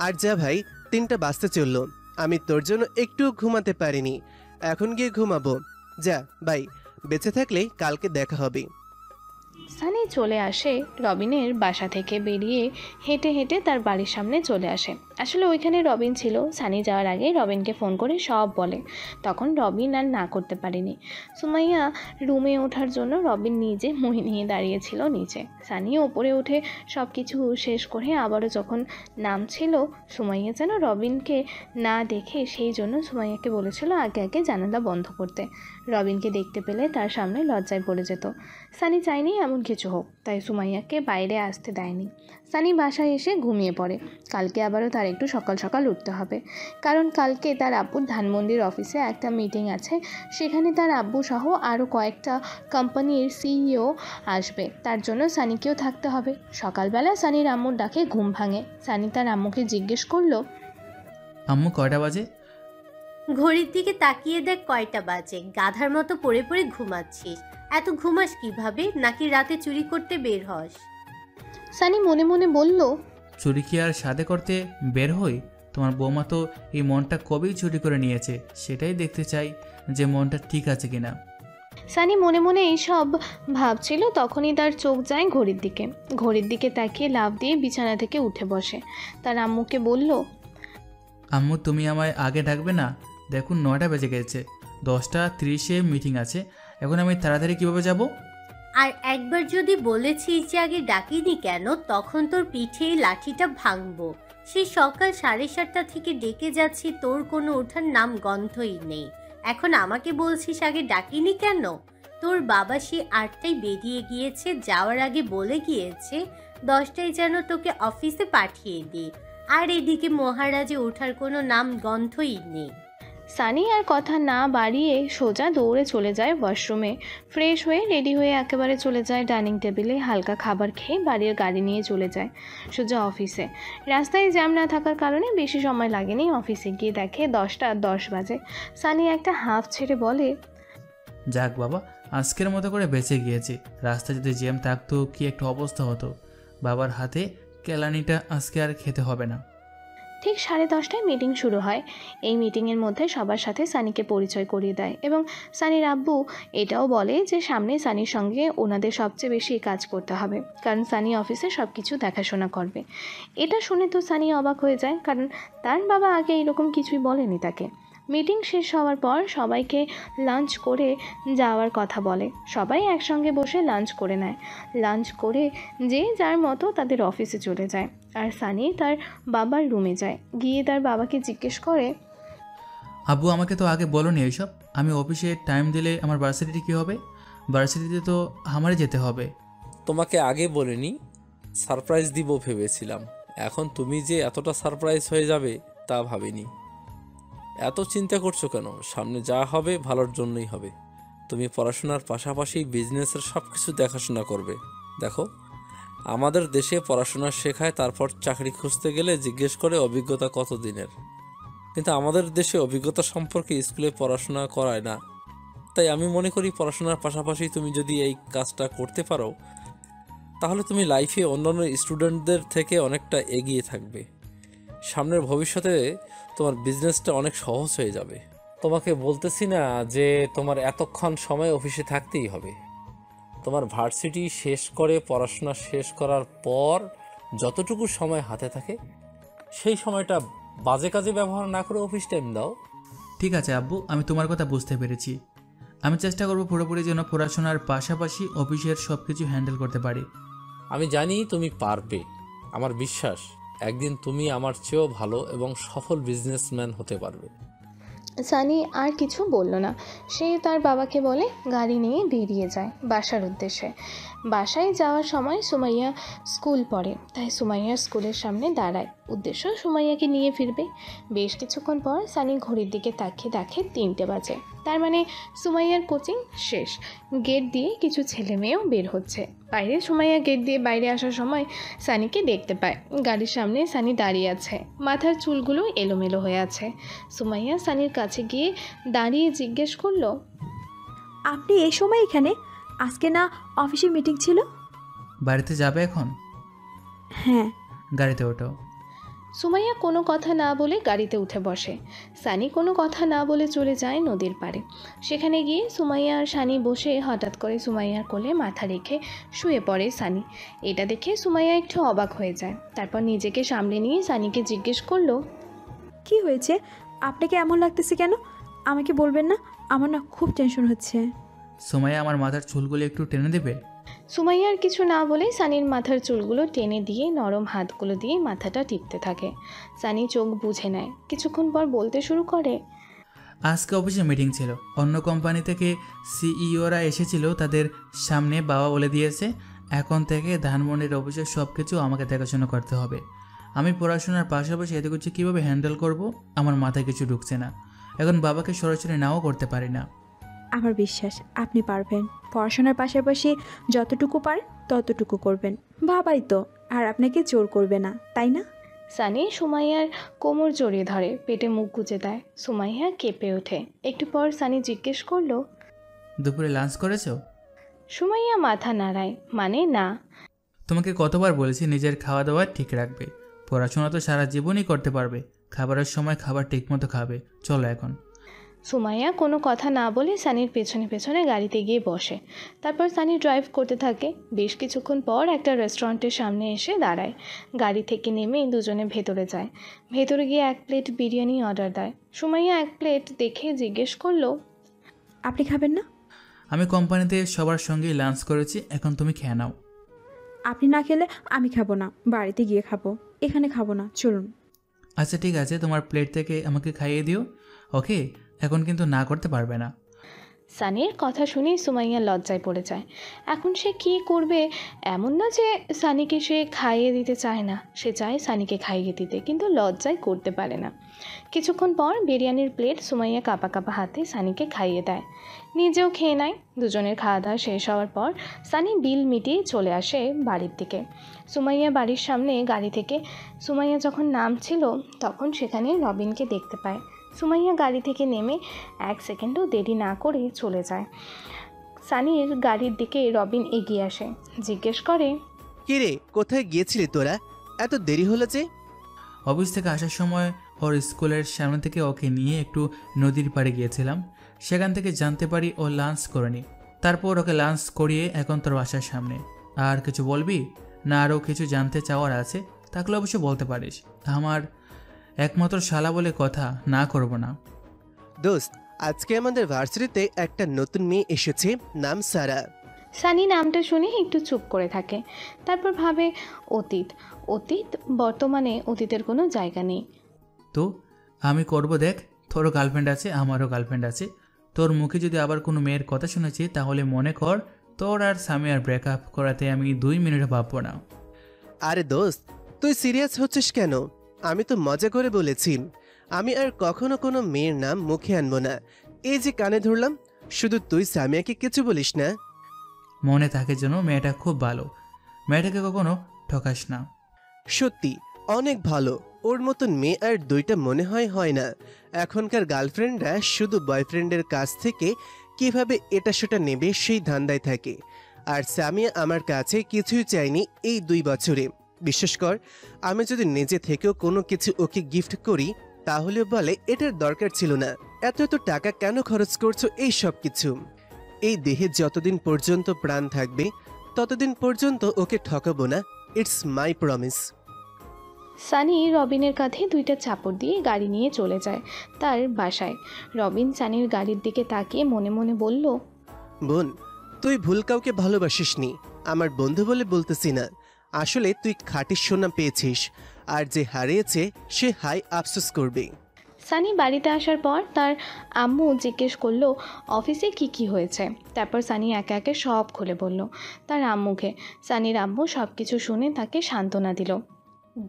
আর যা ভাই, 3টা বাজতে চললো, আমি তোর জন্য একটু ঘুমাতে পারিনি, এখন গিয়ে ঘুমাবো। যা বাই, বেঁচে থাকলে কালকে দেখা হবে। সানি চলে আসে রবিনের বাসা থেকে, বেরিয়ে হেঁটে হেঁটে তার বাড়ির সামনে চলে আসে। আসলে ওইখানে রবিন ছিল। সানি যাওয়ার আগে রবিনকে ফোন করে সব বলে। তখন রবিন আর না করতে পারেনি। সুমাইয়া রুমে ওঠার জন্য রবিন নিজে মই নিয়ে দাঁড়িয়েছিল নিচে। সানি ওপরে উঠে সব কিছু শেষ করে আবারও যখন নামছিল, সুমাইয়া যেন রবিনকে না দেখে সেই জন্য সুমাইয়াকে বলেছিল আগে আগে জানালা বন্ধ করতে। রবিনকে দেখতে পেলে তার সামনে লজ্জায় পড়ে যেত। সানি চায়নি এমন কিছু হোক, তাই সুমাইয়াকে বাইরে আসতে দেয়নি। সানি বাসায় এসে ঘুমিয়ে পড়ে। কালকে আবারও তার একটু সকাল সকাল উঠতে হবে, কারণ কালকে তার আব্বুর ধানমন্ডির অফিসে একটা মিটিং আছে। সেখানে তার আব্বু সহ আরও কয়েকটা কোম্পানির সিইও আসবে, তার জন্য সানিকেও থাকতে হবে। সকালবেলা সানির আম্মুর ডাকে ঘুম ভাঙে। সানি তার আম্মুকে জিজ্ঞেস করলো, আম্মু কয়টা বাজে? ঘড়ির দিকে তাকিয়ে দেখ কয়টা বাজে। গাধার মতো পড়ে পড়ে ঘুমাচ্ছিস। এত ঘুমাস কিভাবে? নাকি রাতে চুরি করতে বের হস? সানি মনে মনে বলল, চুরি কি আর সাথে করতে বের হই? তোমার বৌমা তো এই মনটা কবেই চুরি করে নিয়েছে, সেটাই দেখতে চাই যে মনটা ঠিক আছে কিনা। সানি মনে মনে এইসব ভাবছিল, তখনই তার চোখ যায় ঘড়ির দিকে তাকিয়ে লাফ দিয়ে বিছানা থেকে উঠে বসে। তার আম্মুকে বলল, আম্মু তুমি আমায় আগে ডাকবে না? দেখুন 9টা বেজে গেছে, 10টা 30-এ মিটিং আছে, এখন আমি তাড়াতাড়ি কিভাবে যাব? আর একবার যদি বলেছিস যে আগে ডাকিনি কেন, তখন তোর পিঠে এই লাঠিটা ভাঙবো। সেই সকাল 7:30 থেকে ডেকে যাচ্ছি, তোর কোনো ওঠার নাম গন্ধই নেই। এখন আমাকে বলছিস আগে ডাকিনি কেন? তোর বাবা সে 8টায় বেরিয়ে গিয়েছে, যাওয়ার আগে বলে গিয়েছে 10টায় যেন তোকে অফিসে পাঠিয়ে দিই। আর এদিকে মহারাজে ওঠার কোনো নাম গন্ধই নেই। সানি আর কথা না বাড়িয়ে সোজা দৌড়ে চলে যায় ওয়াশরুমে। ফ্রেশ হয়ে রেডি হয়ে একেবারে চলে যায় ডাইনিং টেবিলে, হালকা খাবার খেয়ে বাড়ির গাড়ি নিয়ে চলে যায় সোজা অফিসে। রাস্তায় জ্যাম না থাকার কারণে বেশি সময় লাগেনি। অফিসে গিয়ে দেখে 10টা 10 বাজে। সানি একটা হাঁফ ছেড়ে বলে, যাক বাবা, আজকের মতো করে বেঁচে গিয়েছি। রাস্তায় যদি জ্যাম থাকতো কি একটা অবস্থা হতো। বাবার হাতে কেলানিটা আজকে আর খেতে হবে না। ঠিক 10:30টায় মিটিং শুরু হয়। এই মিটিংয়ের মধ্যে সবার সাথে সানিকে পরিচয় করিয়ে দেয় এবং সানির আব্বু এটাও বলে যে সামনে সানির সঙ্গে ওনাদের সবচেয়ে বেশি কাজ করতে হবে, কারণ সানি অফিসে সব কিছু দেখাশোনা করবে। এটা শুনে তো সানি অবাক হয়ে যায়, কারণ তার বাবা আগে এরকম কিছুই বলেনি তাকে। মিটিং শেষ হওয়ার পর সবাইকে লাঞ্চ করে যাওয়ার কথা বলে। সবাই একসঙ্গে বসে লাঞ্চ করে নেয়। লাঞ্চ করে যে যার মতো তাদের অফিসে চলে যায়। আর সানি তার বাবার রুমে যায়। গিয়ে তার বাবাকে জিজ্ঞেস করে, আব্বু আমাকে তো আগে বলোনি এইসব। আমি অফিসে টাইম দিলে আমার ভার্সিটি কী হবে? ভার্সিটিতে তো আমারই যেতে হবে। তোমাকে আগে বলিনি, সারপ্রাইজ দিব ভেবেছিলাম। এখন তুমি যে এতটা সারপ্রাইজ হয়ে যাবে তা ভাবিনি। এত চিন্তা করছো কেন? সামনে যা হবে ভালোর জন্যই হবে। তুমি পড়াশোনার পাশাপাশি বিজনেসের সব কিছু দেখাশোনা করবে। দেখো, আমাদের দেশে পড়াশোনা শেখায়, তারপর চাকরি খুঁজতে গেলে জিজ্ঞেস করে অভিজ্ঞতা কত দিনের। কিন্তু আমাদের দেশে অভিজ্ঞতা সম্পর্কে স্কুলে পড়াশোনা করায় না। তাই আমি মনে করি পড়াশোনার পাশাপাশি তুমি যদি এই কাজটা করতে পারো, তাহলে তুমি লাইফে অন্যান্য স্টুডেন্টদের থেকে অনেকটা এগিয়ে থাকবে। সামনের ভবিষ্যতে তোমার বিজনেসটা অনেক সহজ হয়ে যাবে। তোমাকে বলতেছি না যে তোমার এতক্ষণ সময় অফিসে থাকতেই হবে। তোমার ভার্সিটি শেষ করে পড়াশোনা শেষ করার পর যতটুকু সময় হাতে থাকে সেই সময়টা বাজে কাজে ব্যবহার না করে অফিস টাইম দাও। ঠিক আছে আব্বু, আমি তোমার কথা বুঝতে পেরেছি। আমি চেষ্টা করব পুরোপুরি যেন পড়াশোনার পাশাপাশি অফিসের সব কিছু হ্যান্ডেল করতে পারি। আমি জানি তুমি পারবে, আমার বিশ্বাস একদিন তুমি আমার চেয়েও ভালো এবং সফল বিজনেসম্যান হতে পারবে। সানি আর কিছু বলল না। সে তার বাবাকে বলে গাড়ি নিয়ে বেরিয়ে যায় বাসার উদ্দেশ্যে। বাসায় যাওয়ার সময় সুমাইয়া স্কুল পড়ে, তাই সুমাইয়ার স্কুলের সামনে দাঁড়ায়। উদ্দেশ্য সুমাইয়াকে নিয়ে ফিরবে। বেশ কিছুক্ষণ পর সানি ঘড়ির দিকে তাকিয়ে দেখে 3টে বাজে। তার মানে সুমাইয়ার কোচিং শেষ। গেট দিয়ে কিছু ছেলে মেয়েও বের হচ্ছে। বাইরে সুমাইয়া গেট দিয়ে বাইরে আসার সময় সানিকে দেখতে পায়। গাড়ির সামনে সানি দাঁড়িয়ে আছে, মাথার চুলগুলো এলোমেলো হয়ে আছে। সুমাইয়া সানির কাছে গিয়ে দাঁড়িয়ে জিজ্ঞেস করলো, আপনি এই সময় এখানে? আজকে না অফিসে মিটিং ছিল? বাড়িতে যাবে এখন? হ্যাঁ। গাড়িতে ওঠো। সুমাইয়া কোনো কথা না বলে গাড়িতে উঠে বসে। সানি কোনো কথা না বলে চলে যায় নদীর পাড়ে। সেখানে গিয়ে সুমাইয়া আর সানি বসে হঠাৎ করে সুমাইয়ার কোলে মাথা রেখে শুয়ে পড়ে সানি। এটা দেখে সুমাইয়া একটু অবাক হয়ে যায়। তারপর নিজেকে সামলে নিয়ে সানিকে জিজ্ঞেস করলো, কি হয়েছে? আপনাকে এমন লাগতেছে কেন? আমাকে বলবেন না? আমার না খুব টেনশন হচ্ছে। সময় আমার মাথার চুলগুলো একটু টেনে দেবে? সুমাইয়ার কিছু না বলে সানির মাথার চুলগুলো টেনে দিয়ে নরম হাতগুলো দিয়ে মাথাটা টিপতে থাকে। সানি চোখ বুঝে নেয়। কিছুক্ষণ পর বলতে শুরু করে, আজকে অফিসে মিটিং ছিল, অন্য কোম্পানি থেকে সিইওরা এসেছিল। তাদের সামনে বাবা বলে দিয়েছে এখন থেকে ধানমন্ডির অফিসের সব কিছু আমাকে দেখাশোনা করতে হবে। আমি পড়াশোনার পাশাপাশি এত কিছু কীভাবে হ্যান্ডেল করব আমার মাথায় কিছু ঢুকছে না। এখন বাবাকে সরাসরি নাও করতে পারি না। আমার বিশ্বাস আপনি পারবেন। পড়াশোনার পাশাপাশি যতটুকু পারেন ততটুকু করবেন। বাবাই তো, আর আপনাকে জোর করবে না, তাই না? সানি সুমাইয়ার কোমর জড়িয়ে ধরে, পেটে মুখ গুজে দেয়। সুমাইয়া কেঁপে ওঠে। একটু পর সানি জিজ্ঞেস করলো, দুপুরে লাঞ্চ করেছো? সুমাইয়া মাথা নাড়ায়, মানে না। তোমাকে কতবার বলেছি নিজের খাওয়া দাওয়া ঠিক রাখবে। পড়াশোনা তো সারা জীবনই করতে পারবে, খাবারের সময় খাবার ঠিকমতো খাবে। চলো এখন। সুমাইয়া কোনো কথা না বলে সানির পেছনে পেছনে গাড়িতে গিয়ে বসে। তারপর সানি ড্রাইভ করতে থাকে। বেশ কিছুক্ষণ পর একটা রেস্টুরেন্টের সামনে এসে দাঁড়ায়। গাড়ি থেকে নেমে দুজনে ভেতরে যায়। ভেতরে গিয়ে 1 প্লেট বিরিয়ানি অর্ডার দেয়। সুমাইয়া 1 প্লেট দেখে জিজ্ঞেস করলো, আপনি খাবেন না? আমি কোম্পানিতে সবার সঙ্গেই লাঞ্চ করেছি, এখন তুমি খেয়ে নাও। আপনি না খেলে আমি খাবো না, বাড়িতে গিয়ে খাবো, এখানে খাবো না, চলুন। আচ্ছা ঠিক আছে, তোমার প্লেট থেকে আমাকে খাইয়ে দিও। ওকে, এখন কিন্তু না করতে পারবে না। সানির কথা শুনে সুমাইয়া লজ্জায় পড়ে যায়। এখন সে কী করবে? এমন না যে সানিকে সে খাইয়ে দিতে চায় না, সে চায় সানিকে খাইয়ে দিতে, কিন্তু লজ্জায় করতে পারে না। কিছুক্ষণ পর বিরিয়ানির প্লেট সুমাইয়া কাঁপা কাঁপা হাতে সানিকে খাইয়ে দেয়, নিজেও খেয়ে নেয়। দুজনের খাওয়া দাওয়া শেষ হওয়ার পর সানি বিল মিটিয়ে চলে আসে বাড়ির দিকে। সুমাইয়া বাড়ির সামনে গাড়ি থেকে সুমাইয়া যখন নামছিল তখন সেখানে রবিনকে দেখতে পায়। সুমাইয়া গাড়ি থেকে নেমে 1 সেকেন্ডও দেরি না করে চলে যায়। সানির গাড়ির দিকে রবিন এগিয়ে আসে, জিজ্ঞেস করে, কিরে, কোথায় গিয়েছিলি তোরা? এত দেরি হলো যে? অফিস থেকে আসার সময় ওর স্কুলের সামনে থেকে ওকে নিয়ে একটু নদীর পাড়ে গিয়েছিলাম। সেখান থেকে জানতে পারি ও লাঞ্চ করেনি। তারপর ওকে লাঞ্চ করিয়ে এখন তোর বাসার সামনে। আর কিছু বলবি না? আরও কিছু জানতে চাওয়ার আছে থাকলে অবশ্য বলতে পারিস। আমার একমাত্র শালা বলে কথা, না করব না। দোস্ত, আজকে আমাদের ভার্সিটিতে একটা নতুন মেয়ে এসেছে, নাম সারা। সানি নামটা শুনে একটু চুপ করে থাকে। তারপর ভাবে অতীত বর্তমানে অতীতের কোনো জায়গা নেই। তো আমি করব, দেখ তোরও গার্লফ্রেন্ড আছে, আমারও গার্লফ্রেন্ড আছে। তোর মুখে যদি আবার কোনো মেয়ের কথা শুনেছি তাহলে মনে কর তোর আর সামিয়ার ব্রেকআপ করাতে আমি 2 মিনিট ভাববো না। আরে দোস্ত, তুই সিরিয়াস হচ্ছিস কেন? আমি তো মজা করে বলেছি। আমি আর কখনো কোনো মেয়ের নাম মুখে আনবো না। এই যে কানে ধরলাম, শুধু তুই সামিয়াকে কিছু বলিস না। মনে থাকে যেন মেয়েটা খুব ভালো, মেয়েটাকে কখনো ঠকাস না। সত্যি অনেক ভালো। ওর মতন মেয়ে আর 2টা মনে হয় না। এখনকার গার্লফ্রেন্ডরা শুধু বয়ফ্রেন্ডের কাছ থেকে কিভাবে এটা সেটা নেবে সেই ধান্দায় থাকে। আর সামিয়া আমার কাছে কিছুই চাইনি এই 2 বছরে। বিশ্বাস কর, আমি যদি নিজে থেকেও কোনো কিছু ওকে গিফট করি তাহলে বলে এটার দরকার ছিল না, এত এত টাকা কেন খরচ করছো এই সব কিছু। এই দেহে যতদিন পর্যন্ত প্রাণ থাকবে ততদিন পর্যন্ত ওকে ঠকাবো না, ইটস মাই প্রমিস। সানি রবিনের কাঁধে 2টা চাপড় দিয়ে গাড়ি নিয়ে চলে যায় তার বাসায়। রবিন সানির গাড়ির দিকে তাকিয়ে মনে মনে বলল, বোন, তুই ভুল কাউকে ভালোবাসিসনি, আমার বন্ধু বলে বলতেছি না, আসলে তুই খাঁটি সোনা পেয়েছিস, আর যে হারিয়েছে সে হাই আফসোস করবে। সানি বাড়িতে আসার পর তার আম্মু জিজ্ঞেস করলো অফিসে কি হয়েছে। তারপর সানি একে একে সব খুলে বলল তার আম্মুকে। সানির আম্মু সব কিছু শুনে তাকে সান্ত্বনা দিল।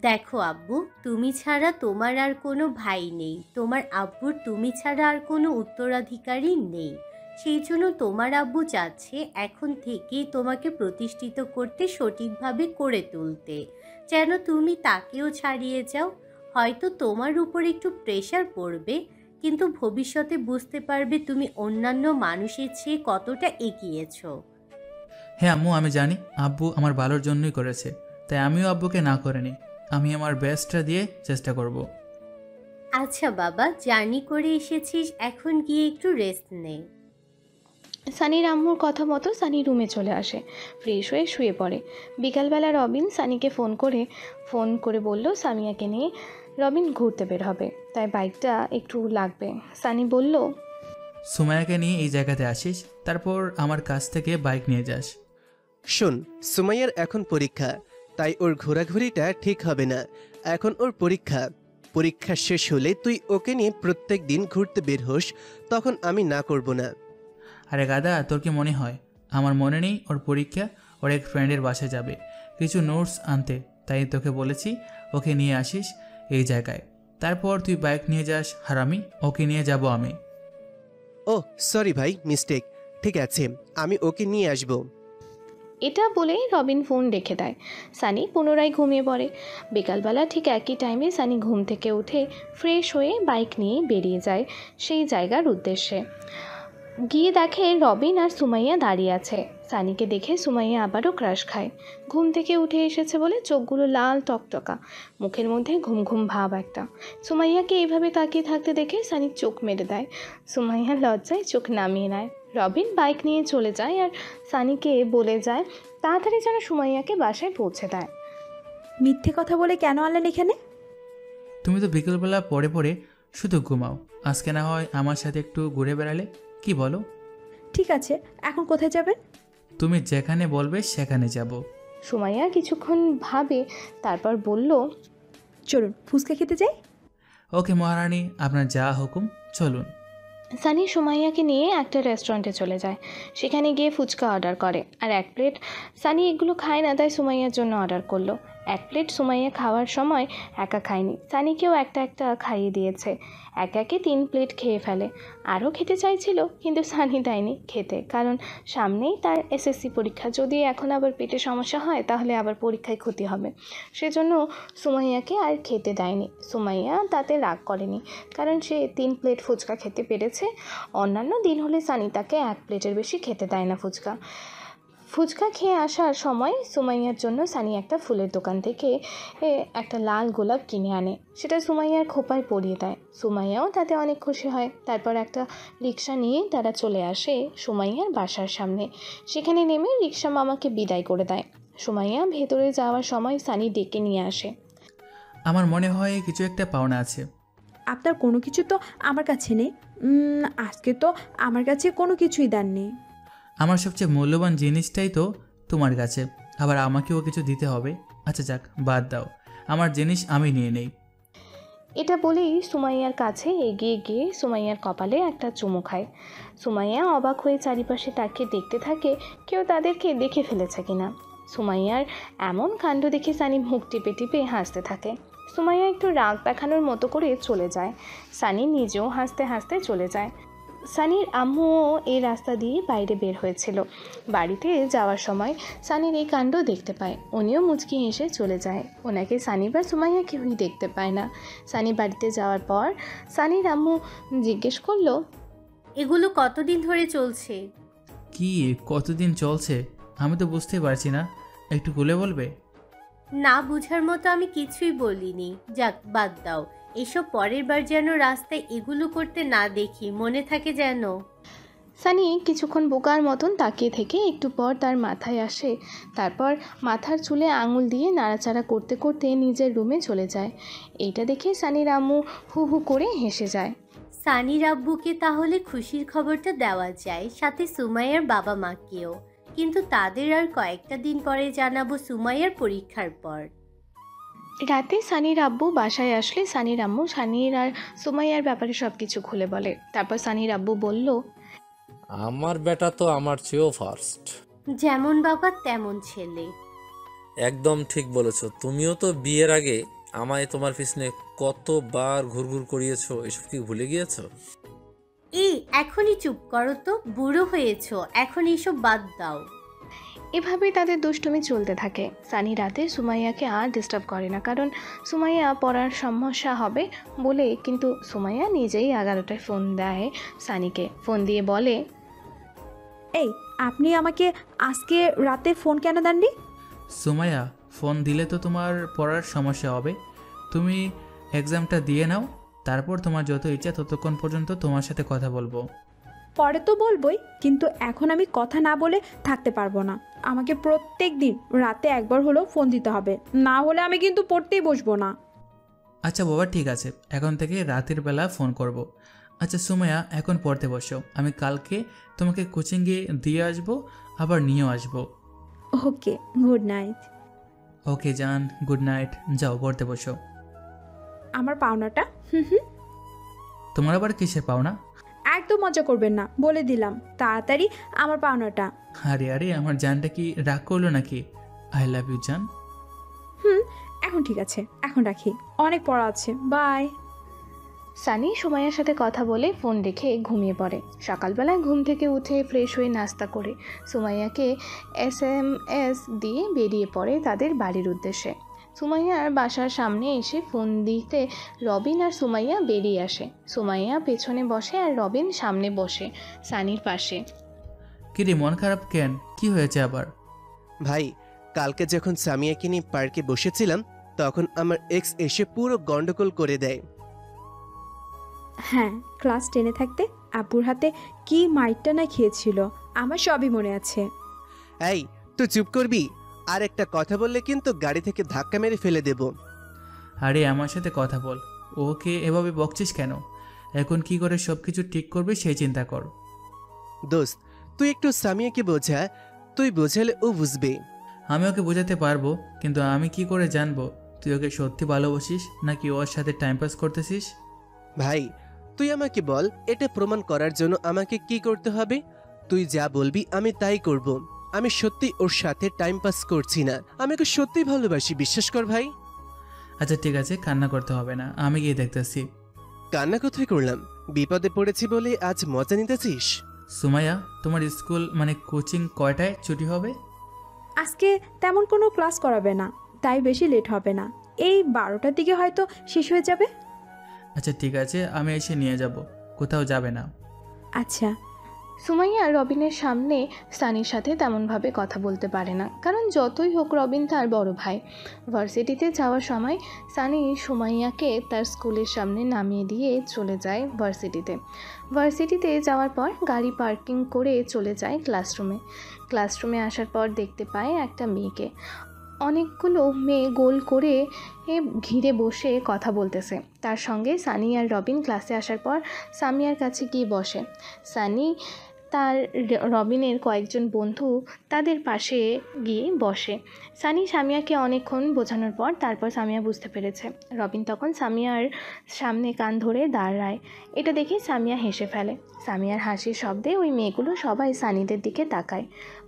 দেখো আব্বু, তুমি ছাড়া তোমার আর কোনো ভাই নেই, তোমার আব্বুর তুমি ছাড়া আর কোনো উত্তরাধিকারী নেই। সেই জন্য তোমার আব্বু চাচ্ছে এখন থেকেই তোমাকে প্রতিষ্ঠিত করতে, সঠিকভাবে করে তুলতে, যেন তুমি তাকেও ছাড়িয়ে যাও। হয়তো তোমার উপর একটু প্রেশার পড়বে, কিন্তু ভবিষ্যতে বুঝতে পারবে তুমি অন্যান্য মানুষের চেয়ে কতটা এগিয়েছো। হ্যাঁ আম্মু, আমি জানি আব্বু আমার ভালোর জন্যই করেছে, তাই আমিও আব্বুকে না করিনি। আমি আমার বেস্টটা দিয়ে চেষ্টা করব। আচ্ছা বাবা, জার্নি করে এসেছিস, এখন গিয়ে একটু রেস্ট নে। সানির আম্মুর কথা মতো সানি রুমে চলে আসে, ফ্রেশ হয়ে শুয়ে পড়ে। বিকালবেলা রবিন সানিকে ফোন করে বলল সামিয়াকে নিয়ে রবিন ঘুরতে বের হবে, তাই বাইকটা একটু লাগবে। সানি বলল, সুমাইয়াকে নিয়ে এই জায়গাতে আসিস, তারপর আমার কাছ থেকে বাইক নিয়ে যাস। শোন, সুমাইয়ার এখন পরীক্ষা, তাই ওর ঘোরাঘুরিটা ঠিক হবে না। এখন ওর পরীক্ষা শেষ হলে তুই ওকে নিয়ে প্রত্যেক দিন ঘুরতে বের হোস, তখন আমি না করব না। আরে গাদা, তোর কি মনে হয় আমার মনে নেই ওর পরীক্ষা? ওর এক ফ্রেন্ডের বাসায় যাবে কিছু নোটস আনতে, তাই তোকে বলেছি ওকে নিয়ে আসিস এই জায়গায়, তারপর তুই বাইক নিয়ে যাস আর আমি ওকে নিয়ে যাব। আমি ও সরি ভাই, মিস্টেক। ঠিক আছে, আমি ওকে নিয়ে আসবো। এটা বলে রবিন ফোন রেখে দেয়। সানি পুনরায় ঘুমিয়ে পড়ে। বিকালবেলা ঠিক একই টাইমে সানি ঘুম থেকে উঠে ফ্রেশ হয়ে বাইক নিয়ে বেরিয়ে যায় সেই জায়গার উদ্দেশ্যে। গিয়ে দেখে রবিন আর সুমাইয়া দাঁড়িয়ে আছে। সানিকে দেখে সুমাইয়া আবারও ক্রাশ খায়। ঘুম থেকে উঠে এসেছে বলে চোখগুলো লাল টকটকা, মুখের মধ্যে ঘুম ঘুম ভাব একটা। সুমাইয়াকে এইভাবে তাকিয়ে থাকতে দেখে সানি চোখ মেরে দেয়। সুমাইয়া লজ্জায় চোখ নামিয়ে নেয়। রবিন বাইক নিয়ে চলে যায় আর সানিকে বলে যায় তাড়াতাড়ি যেন সুমাইয়াকে বাসায় পৌঁছে দেয়। মিথ্যে কথা বলে কেন আনলেন এখানে? তুমি তো বিকেলবেলা পড়ে পড়ে শুধু ঘুমাও, আজকে না হয় আমার সাথে একটু ঘুরে বেড়ালে, কি বলো? ঠিক আছে, এখন কোথায় যাবেন? তুমি যেখানে বলবে সেখানে যাব। সুমাইয়া কিছুক্ষণ ভাবে, তারপর বলল, চলুন ফুচকা খেতে যাই। ওকে মহারানী, আপনার যা হুকুম, চলুন। সানি সুমাইয়াকে নিয়ে একটা রেস্টুরেন্টে চলে যায়। সেখানে গিয়ে ফুচকা অর্ডার করে আর 1 প্লেট। সানি এগুলো খায় না, তাই সুমাইয়ার জন্য অর্ডার করলো। 1 প্লেট সুমাইয়া খাওয়ার সময় একা খায়নি, সানিকেও একটা খাইয়ে দিয়েছে। একে 3 প্লেট খেয়ে ফেলে। আরও খেতে চাইছিল, কিন্তু সানি দেয়নি খেতে, কারণ সামনেই তার এসএসসি পরীক্ষা। যদি এখন আবার পেটে সমস্যা হয় তাহলে আবার পরীক্ষায় ক্ষতি হবে। সেজন্য সুমাইয়াকে আর খেতে দেয়নি। সুমাইয়া তাতে রাগ করেনি, কারণ সে 3 প্লেট ফুচকা খেতে পেরেছে। অন্যান্য দিন হলে সানি তাকে 1 প্লেটের বেশি খেতে দেয় না ফুচকা খেয়ে আসার সময় সুমাইয়ার জন্য সানি একটা ফুলের দোকান থেকে একটা লাল গোলাপ কিনে আনে। সেটা সুমাইয়ার খোপায় পরিয়ে দেয়। সুমাইয়াও তাতে অনেক খুশি হয়। তারপর একটা রিক্সা নিয়ে তারা চলে আসে সুমাইয়ার বাসার সামনে। সেখানে নেমে রিক্সা মামাকে বিদায় করে দেয়। সুমাইয়া ভেতরে যাওয়ার সময় সানি ডেকে নিয়ে আসে। আমার মনে হয় কিছু একটা পাওনা আছে। আপনার কোনো কিছু তো আমার কাছে নেই। আজকে তো আমার কাছে কোনো কিছুই দেননি। আমার সবচেয়ে মূল্যবান জিনিসটাই তো তোমার কাছে, আবার আমাকেও কিছু দিতে হবে। আচ্ছা যাক, বাদ দাও, আমার জিনিস আমি নিয়ে নেই। এটা বলেই সুমাইয়ার কাছে এগিয়ে গিয়ে সুমাইয়ার কপালে একটা চুমু খায়। সুমাইয়া অবাক হয়ে চারিপাশে তাকিয়ে দেখতে থাকে কেউ তাদেরকে দেখে ফেলেছে কিনা। সুমাইয়ার এমন কাণ্ড দেখে সানি মুখ টিপে টিপে হাসতে থাকে। সুমাইয়া একটু রাগ দেখানোর মতো করে চলে যায়। সানি নিজেও হাসতে হাসতে চলে যায়। সানির আম্মুও এই রাস্তা দিয়ে বাইরে বের হয়েছিল। বাড়িতে যাওয়ার সময় সানির এই কাণ্ড দেখতে পায়। উনিও মুচকি হেসে চলে যায়। ওনাকে সানি বা সুমাইয়া কেউই দেখতে পায় না। সানি বাড়িতে যাওয়ার পর সানির আম্মু জিজ্ঞেস করলো, এগুলো কতদিন ধরে চলছে? কি কতদিন চলছে আমি তো বুঝতে পারছি না, একটু খুলে বলবে? না বুঝার মতো আমি কিছুই বলিনি। যাক, বাদ দাও। এসব পরের বার যেন রাস্তায় এগুলো করতে না দেখি, মনে থাকে যেন। সানি কিছুক্ষণ বোকার মতন তাকিয়ে থেকে একটু পর তার মাথায় আসে, তারপর মাথার চুলে আঙুল দিয়ে নাড়াচাড়া করতে করতে নিজের রুমে চলে যায়। এইটা দেখে সানির আম্মু হু হু করে হেসে যায়। সানির আব্বুকে তাহলে খুশির খবরটা দেওয়া যায়, সাথে সুমাইয়ার বাবা মাকেও। কিন্তু তাদের আর কয়েকটা দিন পরে জানাবো, সুমাইয়ার পরীক্ষার পর। রাতে সানির আব্বু বাসায় আসলে সানির আম্মু সানির আর সুমাইয়ার ব্যাপারে সব কিছু খুলে বলে। তারপর সানির আব্বু বলল, আমার বেটা তো আমার চেয়েও ফার্স্ট। যেমন বাবা তেমন ছেলে। একদম ঠিক বলেছো। তুমিও তো বিয়ের আগে আমায় তোমার পিছনে কতবার ঘুরঘুর করিয়েছো, এসব কি ভুলে গিয়েছো? এই এখনই চুপ করো তো, বুড়ো হয়েছো, এখন এইসব বাদ দাও। এভাবেই তাদের দুষ্টুমি চলতে থাকে। সানি রাতে সুমাইয়াকে আর ডিস্টার্ব করে না, কারণ সুমাইয়া পড়ার সমস্যা হবে বলে। কিন্তু সুমাইয়া নিজেই 11টায় ফোন দেয় সানিকে। ফোন দিয়ে বলে, এই আপনি আমাকে আজকে রাতে ফোন কেন দেননি? সুমাইয়া, ফোন দিলে তো তোমার পড়ার সমস্যা হবে। তুমি এক্সামটা দিয়ে নাও, তারপর তোমার যত ইচ্ছা ততক্ষণ পর্যন্ত তোমার সাথে কথা বলবো। পরে তো বলবোই, কিন্তু এখন আমি কথা না বলে থাকতে পারবো না। আমাকে প্রত্যেক দিন রাতে একবার হলেও ফোন দিতে হবে, না হলে আমি কিন্তু পড়তেই বসবো না। আচ্ছা বাবা, ঠিক আছে, এখন থেকে রাতের বেলা ফোন করব। আচ্ছা সুমাইয়া, এখন পড়তে বসো। আমি কালকে তোমাকে কোচিংয়ে দিয়ে আসবো, আবার নিয়েও আসবো। ওকে, গুড নাইট। ওকে জান, গুড নাইট। যাও পড়তে বসো। আমার পাওনাটা? তোমার আবার কিসের পাওনা? একদম মজা করবেন না, বলে দিলাম। তাড়াতাড়ি আমার পাওনাটা। আরে আরে, আমার জানটা কি রাগ করলো নাকি? আই লাভ ইউ জান। এখন ঠিক আছে, এখন রাখি, অনেক পড়া আছে। বাই। সানি সুমাইয়ার সাথে কথা বলে ফোন রেখে ঘুমিয়ে পড়ে। সকালবেলায় ঘুম থেকে উঠে ফ্রেশ হয়ে নাস্তা করে সুমাইয়াকে SMS দিয়ে বেরিয়ে পড়ে তাদের বাড়ির উদ্দেশ্যে। সুমাইয়ার বাসার সামনে এসে ফোন দিতে রবিন আর সুমাইয়া বেরিয়ে আসে। সুমাইয়া পেছনে বসে আর রবিন সামনে বসে সানির পাশে। কিরে, মন খারাপ কেন? কি হয়েছে আবার? ভাই, কালকে যখন সামিয়াকে নিয়ে পার্কে বসেছিলাম তখন আমার এক্স এসে পুরো গন্ডগোল করে দেয়। হ্যাঁ, ক্লাস 10-এ থাকতে আব্বুর হাতে কি মাইটটা না খেয়েছিল, আমার সবই মনে আছে। এই, তুই চুপ করবি? আর একটা কথা বললে কিন্তু গাড়ি থেকে ধাক্কা মেরে ফেলে দেব। আরে আমার সাথে কথা বল, ওকে এভাবে বকছিস কেন? এখন কি করে সব কিছু ঠিক করবি সেই চিন্তা কর। দোস্ত, তুই একটু সামিয়াকে বোঝা, তুই বোঝালে ও বুঝবে। আমি ওকে বোঝাতে পারবো, কিন্তু আমি কি করে জানবো তুই ওকে সত্যি ভালোবাসিস নাকি ওর সাথে টাইম পাস করতেছিস? ভাই, তুই আমাকে বল, এটা প্রমাণ করার জন্য আমাকে কি করতে হবে? তুই যা বলবি আমি তাই করব। আমি সত্যি ওর সাথে টাইম পাস করছি না, আমি ওকে সত্যিই ভালোবাসি, বিশ্বাস কর ভাই। আচ্ছা ঠিক আছে, কান্না করতে হবে না, আমি গিয়ে দেখতেছি। কান্না কোথায় করলাম? বিপদে পড়েছি বলে আজ মজা নিতেছিস? সুমাইয়া, তোমার স্কুল মানে কোচিং কয়টায় ছুটি হবে? আজকে তেমন কোনো ক্লাস করাবে না, তাই বেশি লেট হবে না। এই 12টার দিকে হয়তো শেষ হয়ে যাবে। আচ্ছা ঠিক আছে, আমি এসে নিয়ে যাব, কোথাও যাবে না। আচ্ছা। সুমাইয়া রবিনের সামনে সানির সাথে তেমনভাবে কথা বলতে পারে না, কারণ যতই হোক রবিন তার বড় ভাই। ভার্সিটিতে যাওয়ার সময় সানি সুমাইয়াকে তার স্কুলের সামনে নামিয়ে দিয়ে চলে যায় ভার্সিটিতে। ভার্সিটিতে যাওয়ার পর গাড়ি পার্কিং করে চলে যায় ক্লাসরুমে। ক্লাসরুমে আসার পর দেখতে পায় একটা মেয়েকে। অনেকগুলো মেয়ে গোল করে ঘিরে বসে কথা বলতেছে। তার সঙ্গে সানি আর রবিন ক্লাসে আসার পর সামিয়ার কাছে গিয়ে বসে। সানি তার রবিনের কয়েকজন বন্ধু তাদের পাশে গিয়ে বসে। সানি সামিয়াকে অনেকক্ষণ বোঝানোর পর তারপর সামিয়া বুঝতে পেরেছে। রবিন তখন সামিয়ার সামনে কান ধরে দাঁড়ায়। এটা দেখে সামিয়া হেসে ফেলে। সামিয়ার হাসির শব্দে ওই মেয়েগুলো সবাই সানিদের দিকে তাকায়।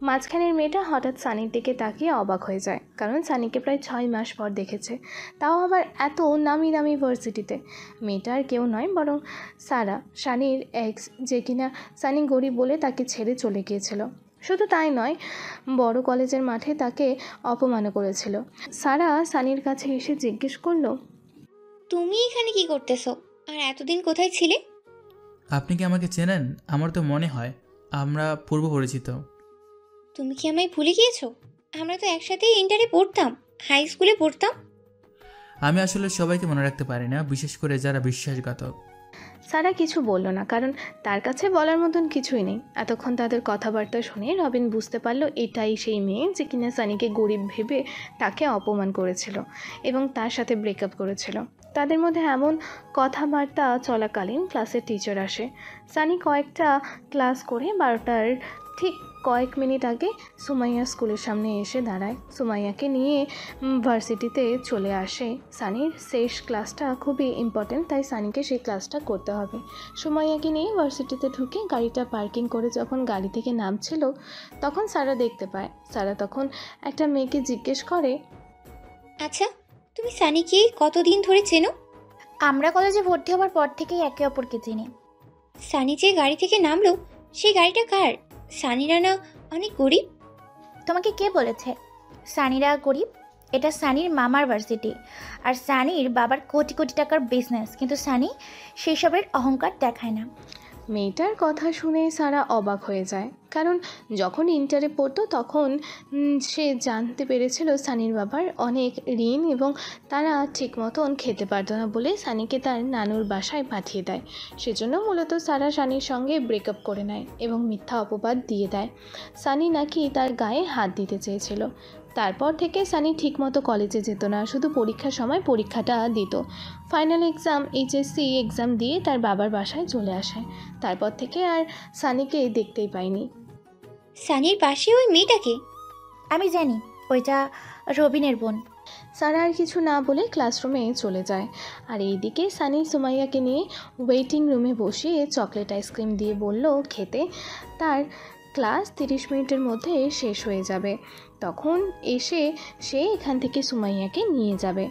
মাঝখানের মেয়েটা হঠাৎ সানির দিকে তাকিয়ে অবাক হয়ে যায়, কারণ সানিকে প্রায় 6 মাস পর দেখেছে, তাও আবার এত নামি দামি ভার্সিটিতে। মেয়েটা আর কেউ নয়, বরং সারা, সানির এক্স, যে কিনা সানি গরিব বলে তাকে ছেড়ে চলে গিয়েছিল। শুধু তাই নয়, বড় কলেজের মাঠে তাকে অপমানও করেছিল। সারা সানির কাছে এসে জিজ্ঞেস করলো, তুমি এখানে কি করতেছো আর এতদিন কোথায় ছিলে? আপনি কি আমাকে চেনেন? আমার তো মনে হয় আমরা পূর্ব পরিচিত। তুমি কি আমায় ভুলে গিয়েছো? আমরা তো একসাথেই ইন্টারে পড়তাম। হাই স্কুলে পড়তাম। আমি আসলে সবাইকে মনে রাখতে পারি না, বিশেষ করে যারা বিশ্বাসঘাতক। সারা কিছু বলল না, কারণ তার কাছে বলার মতন কিছুই নেই। এতক্ষণ তাদের কথাবার্তা শুনে রবিন বুঝতে পারলো এটাই সেই মেয়ে যে কিনা সানিকে গরিব ভেবে তাকে অপমান করেছিল এবং তার সাথে ব্রেকআপ করেছিল। তাদের মধ্যে এমন কথাবার্তা চলাকালীন ক্লাসের টিচার আসে। সানি কয়েকটা ক্লাস করে 12টার ঠিক কয়েক মিনিট আগে সুমাইয়া স্কুলের সামনে এসে দাঁড়ায়। সুমাইয়াকে নিয়ে ভার্সিটিতে চলে আসে। সানির শেষ ক্লাসটা খুবই ইম্পর্টেন্ট, তাই সানিকে সেই ক্লাসটা করতে হবে। সুমাইয়াকে নিয়ে ভার্সিটিতে ঢুকে গাড়িটা পার্কিং করে যখন গাড়ি থেকে নামছিল তখন সারা দেখতে পায়। সারা তখন একটা মেয়েকে জিজ্ঞেস করে, আচ্ছা, তুমি সানিকে কতদিন ধরে চেনো? আমরা কলেজে ভর্তি হওয়ার পর থেকেই একে অপরকে চিনি। সানি যে গাড়ি থেকে নামলো সেই গাড়িটা কার? সানিরা না অনেক গরিব? তোমাকে কে বলেছে সানিরা গরিব? এটা সানির মামার ভার্সিটি, আর সানির বাবার কোটি কোটি টাকার বিজনেস, কিন্তু সানি সেই সবের অহংকার দেখায় না। মেয়েটার কথা শুনে সারা অবাক হয়ে যায়, কারণ যখন ইন্টারে পড়তো তখন সে জানতে পেরেছিল সানির বাবার অনেক ঋণ এবং তারা ঠিক মতন খেতে পারতো না বলে সানিকে তার নানুর বাসায় পাঠিয়ে দেয়। সেজন্য মূলত সারা সানির সঙ্গে ব্রেকআপ করে নেয় এবং মিথ্যা অপবাদ দিয়ে দেয় সানি নাকি তার গায়ে হাত দিতে চেয়েছিল। তারপর থেকে সানি ঠিকমতো কলেজে যেত না, শুধু পরীক্ষার সময় পরীক্ষাটা দিত। ফাইনাল এক্সাম এইচএসসি এক্সাম দিয়ে তার বাবার বাসায় চলে আসে। তারপর থেকে আর সানিকে দেখতেই পাইনি। সানির পাশে ওই মেয়েটাকে? আমি জানি, ওইটা রবিনের বোন। সারা আর কিছু না বলে ক্লাসরুমে চলে যায়। আর এইদিকে সানি সুমাইয়াকে নিয়ে ওয়েটিং রুমে বসিয়ে চকলেট আইসক্রিম দিয়ে বলল খেতে। তার ক্লাস 30 মিনিটের মধ্যে শেষ হয়ে যাবে, তখন এসে সে এখান থেকে সুমাইয়াকে নিয়ে যাবে।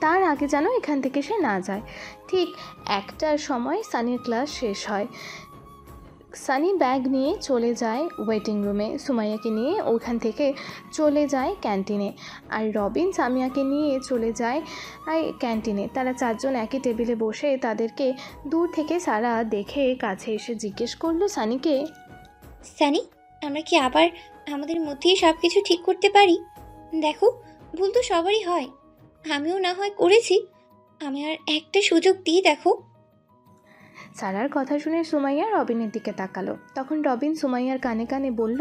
তার আগে যেন এখান থেকে সে না যায়। ঠিক 1টার সময় সানির ক্লাস শেষ হয়। সানি ব্যাগ নিয়ে চলে যায় ওয়েটিং রুমে, সুমাইয়াকে নিয়ে ওখান থেকে চলে যায় ক্যান্টিনে। আর রবিন সামিয়াকে নিয়ে চলে যায় ক্যান্টিনে। তারা 4 জন একই টেবিলে বসে তাদেরকে দূর থেকে সারা দেখে কাছে এসে জিজ্ঞেস করলো সানিকে, সানি, আমরা কি আবার আমাদের মধ্যেই সব কিছু ঠিক করতে পারি? দেখো, ভুল তো সবারই হয়, আমিও না হয় করেছি, আমি আর একটা সুযোগ দিই দেখো। সারার কথা শুনে সুমাইয়া রবিনের দিকে তাকালো। তখন রবিন সুমাইয়ার কানে কানে বলল,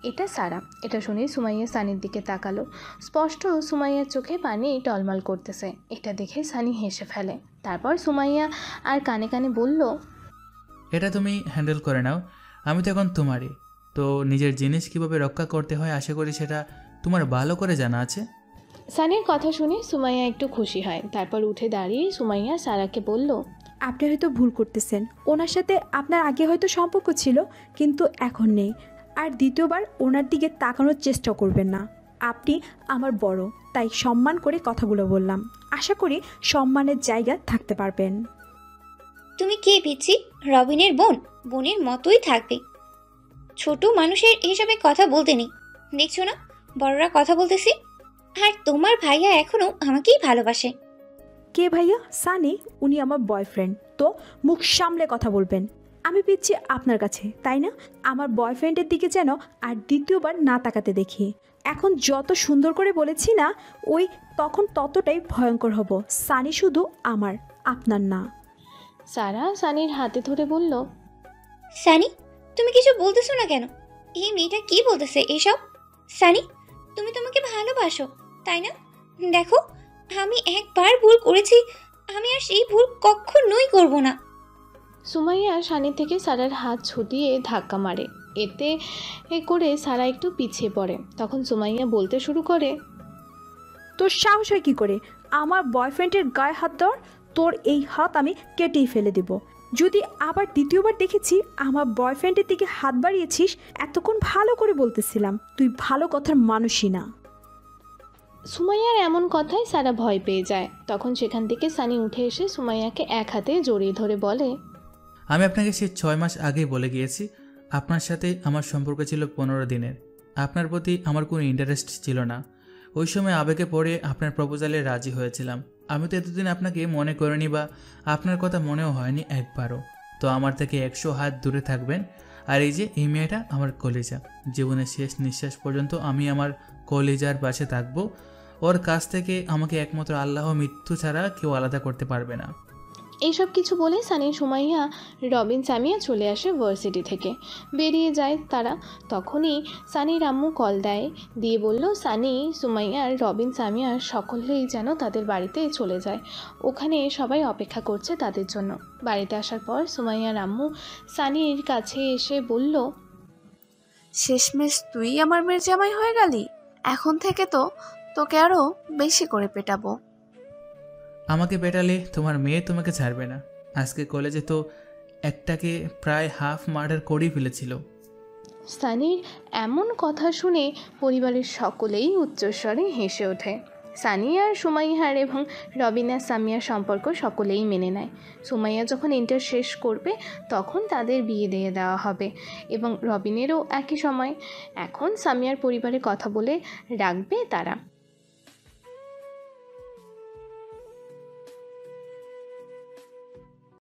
এটা সারা। এটা শুনে সুমাইয়া সানির দিকে তাকালো। স্পষ্ট সুমাইয়ার চোখে পানি টলমল করতেছে। এটা দেখে সানি হেসে ফেলে। তারপর সুমাইয়া আর কানে কানে বলল, এটা তুমি হ্যান্ডেল করে নাও, আমি তো এখন তোমারই। তো নিজের জিনিস কিভাবে রক্ষা করতে হয় আশা করি সেটা তোমার ভালো করে জানা আছে। সানির কথা শুনে সুমাইয়া একটু খুশি হয়। তারপর উঠে দাঁড়িয়ে সুমাইয়া সারাকে বলল, আপনি হয়তো ভুল করতেছেন। ওনার সাথে আপনার আগে হয়তো সম্পর্ক ছিল, কিন্তু এখন নেই। আর দ্বিতীয়বার ওনার দিকে তাকানোর চেষ্টা করবেন না। আপনি আমার বড়, তাই সম্মান করে কথাগুলো বললাম। আশা করি সম্মানের জায়গা থাকতে পারবেন। তুমি কে পিচ্ছি? রবিনের বোন, বোনের মতোই থাকবে। ছোট মানুষের এসবে কথা বলতে নেই, দেখছো না বড়রা কথা বলতেছি। আর তোমার ভাইয়া এখনো আমাকেই ভালোবাসে। কে ভাইয়া? সানি, উনি আমার বয়ফ্রেন্ড। তো মুখ সামলে কথা বলবেন। আমি পিচ্ছি আপনার কাছে, তাই না? আমার বয়ফ্রেন্ডের দিকে যেন আর দ্বিতীয়বার না তাকাতে দেখি। এখন যত সুন্দর করে বলেছি না, ওই তখন ততটাই ভয়ঙ্কর হব। সানি শুধু আমার, আপনার না। সারা সানির হাতে ধরে বলল, সানি, তুমি কিছু বলতেছো না কেন? এই মেয়েটা কি বলতেছে এসব? সানি, তুমি তোমাকে ভালোবাসো, তাই না? দেখো, আমি একবার ভুল করেছি, আমি আর সেই ভুল কখনোই করব না। সুমাইয়া সানি থেকে সারার হাত ছুটিয়ে ধাক্কা মারে। এতে করে সারা একটু পিছিয়ে পড়ে। তখন সুমাইয়া বলতে শুরু করে, তোর সাহস হয় কী করে আমার বয়ফ্রেন্ডের গায়ে হাত দেওয়ার? তোর এই হাত আমি কেটেই ফেলে দেব। যদি আবার দ্বিতীয়বার দেখেছি আমার বয়ফ্রেন্ডের দিকে হাত বাড়িয়েছিস, এতক্ষণ ভালো করে বলতেছিলাম তুই ভালো কথার মানুষই না। সুমাইয়ার এমন কথায় সারা ভয় পেয়ে যায়। তখন সেখান থেকে সানি উঠে এসে সুমাইয়াকে এক হাতে জড়িয়ে ধরে বলে, আমি আপনাকে সে 6 মাস আগেই বলে গিয়েছি আপনার সাথে আমার সম্পর্ক ছিল 15 দিনের। আপনার প্রতি আমার কোনো ইন্টারেস্ট ছিল না। ওই সময় আবেগে পড়ে আপনার প্রপোজালে রাজি হয়েছিলাম। আমি তো এতদিন আপনাকে মনে করিনি বা আপনার কথা মনেও হয়নি একবারও। তো আমার থেকে 100 হাত দূরে থাকবেন। আর এই যে এই মেয়েটা আমার কলিজা, জীবনের শেষ নিঃশ্বাস পর্যন্ত আমি আমার কলিজার পাশে থাকবো। ওর কাছ থেকে আমাকে একমাত্র আল্লাহ মৃত্যু ছাড়া কেউ আলাদা করতে পারবে না। এইসব কিছু বলে সানি, সুমাইয়া, রবিন, সামিয়া চলে আসে ভার্সিটি থেকে। বেরিয়ে যায় তারা। তখনই সানির আম্মু কল দিয়ে বলল সানি, সুমাইয়া, রবিন, সামিয়া সকলেই যেন তাদের বাড়িতে চলে যায়। ওখানে সবাই অপেক্ষা করছে তাদের জন্য। বাড়িতে আসার পর সুমাইয়ার আম্মু সানির কাছে এসে বলল, শেষমেশ তুই আমার মেয়ের জামাই হয়ে গেলি। এখন থেকে তো তোকে আরো বেশি করে পেটাবো। আমাকে পেটালে তোমার মেয়ে তোমাকে ছাড়বে না। আজকে কলেজে তো একটাকে প্রায় হাফ মার্ডার করেই ফেলেছিল। সানির এমন কথা শুনে পরিবারের সকলেই উচ্চস্বরে হেসে ওঠে। সানি আর সুমাইয়ার এবং রবিন আর সামিয়ার সম্পর্ক সকলেই মেনে নেয়। সুমাইয়া যখন ইন্টার শেষ করবে তখন তাদের বিয়ে দিয়ে দেওয়া হবে এবং রবিনেরও একই সময়। এখন সামিয়ার পরিবারের কথা বলে রাখবে তারা।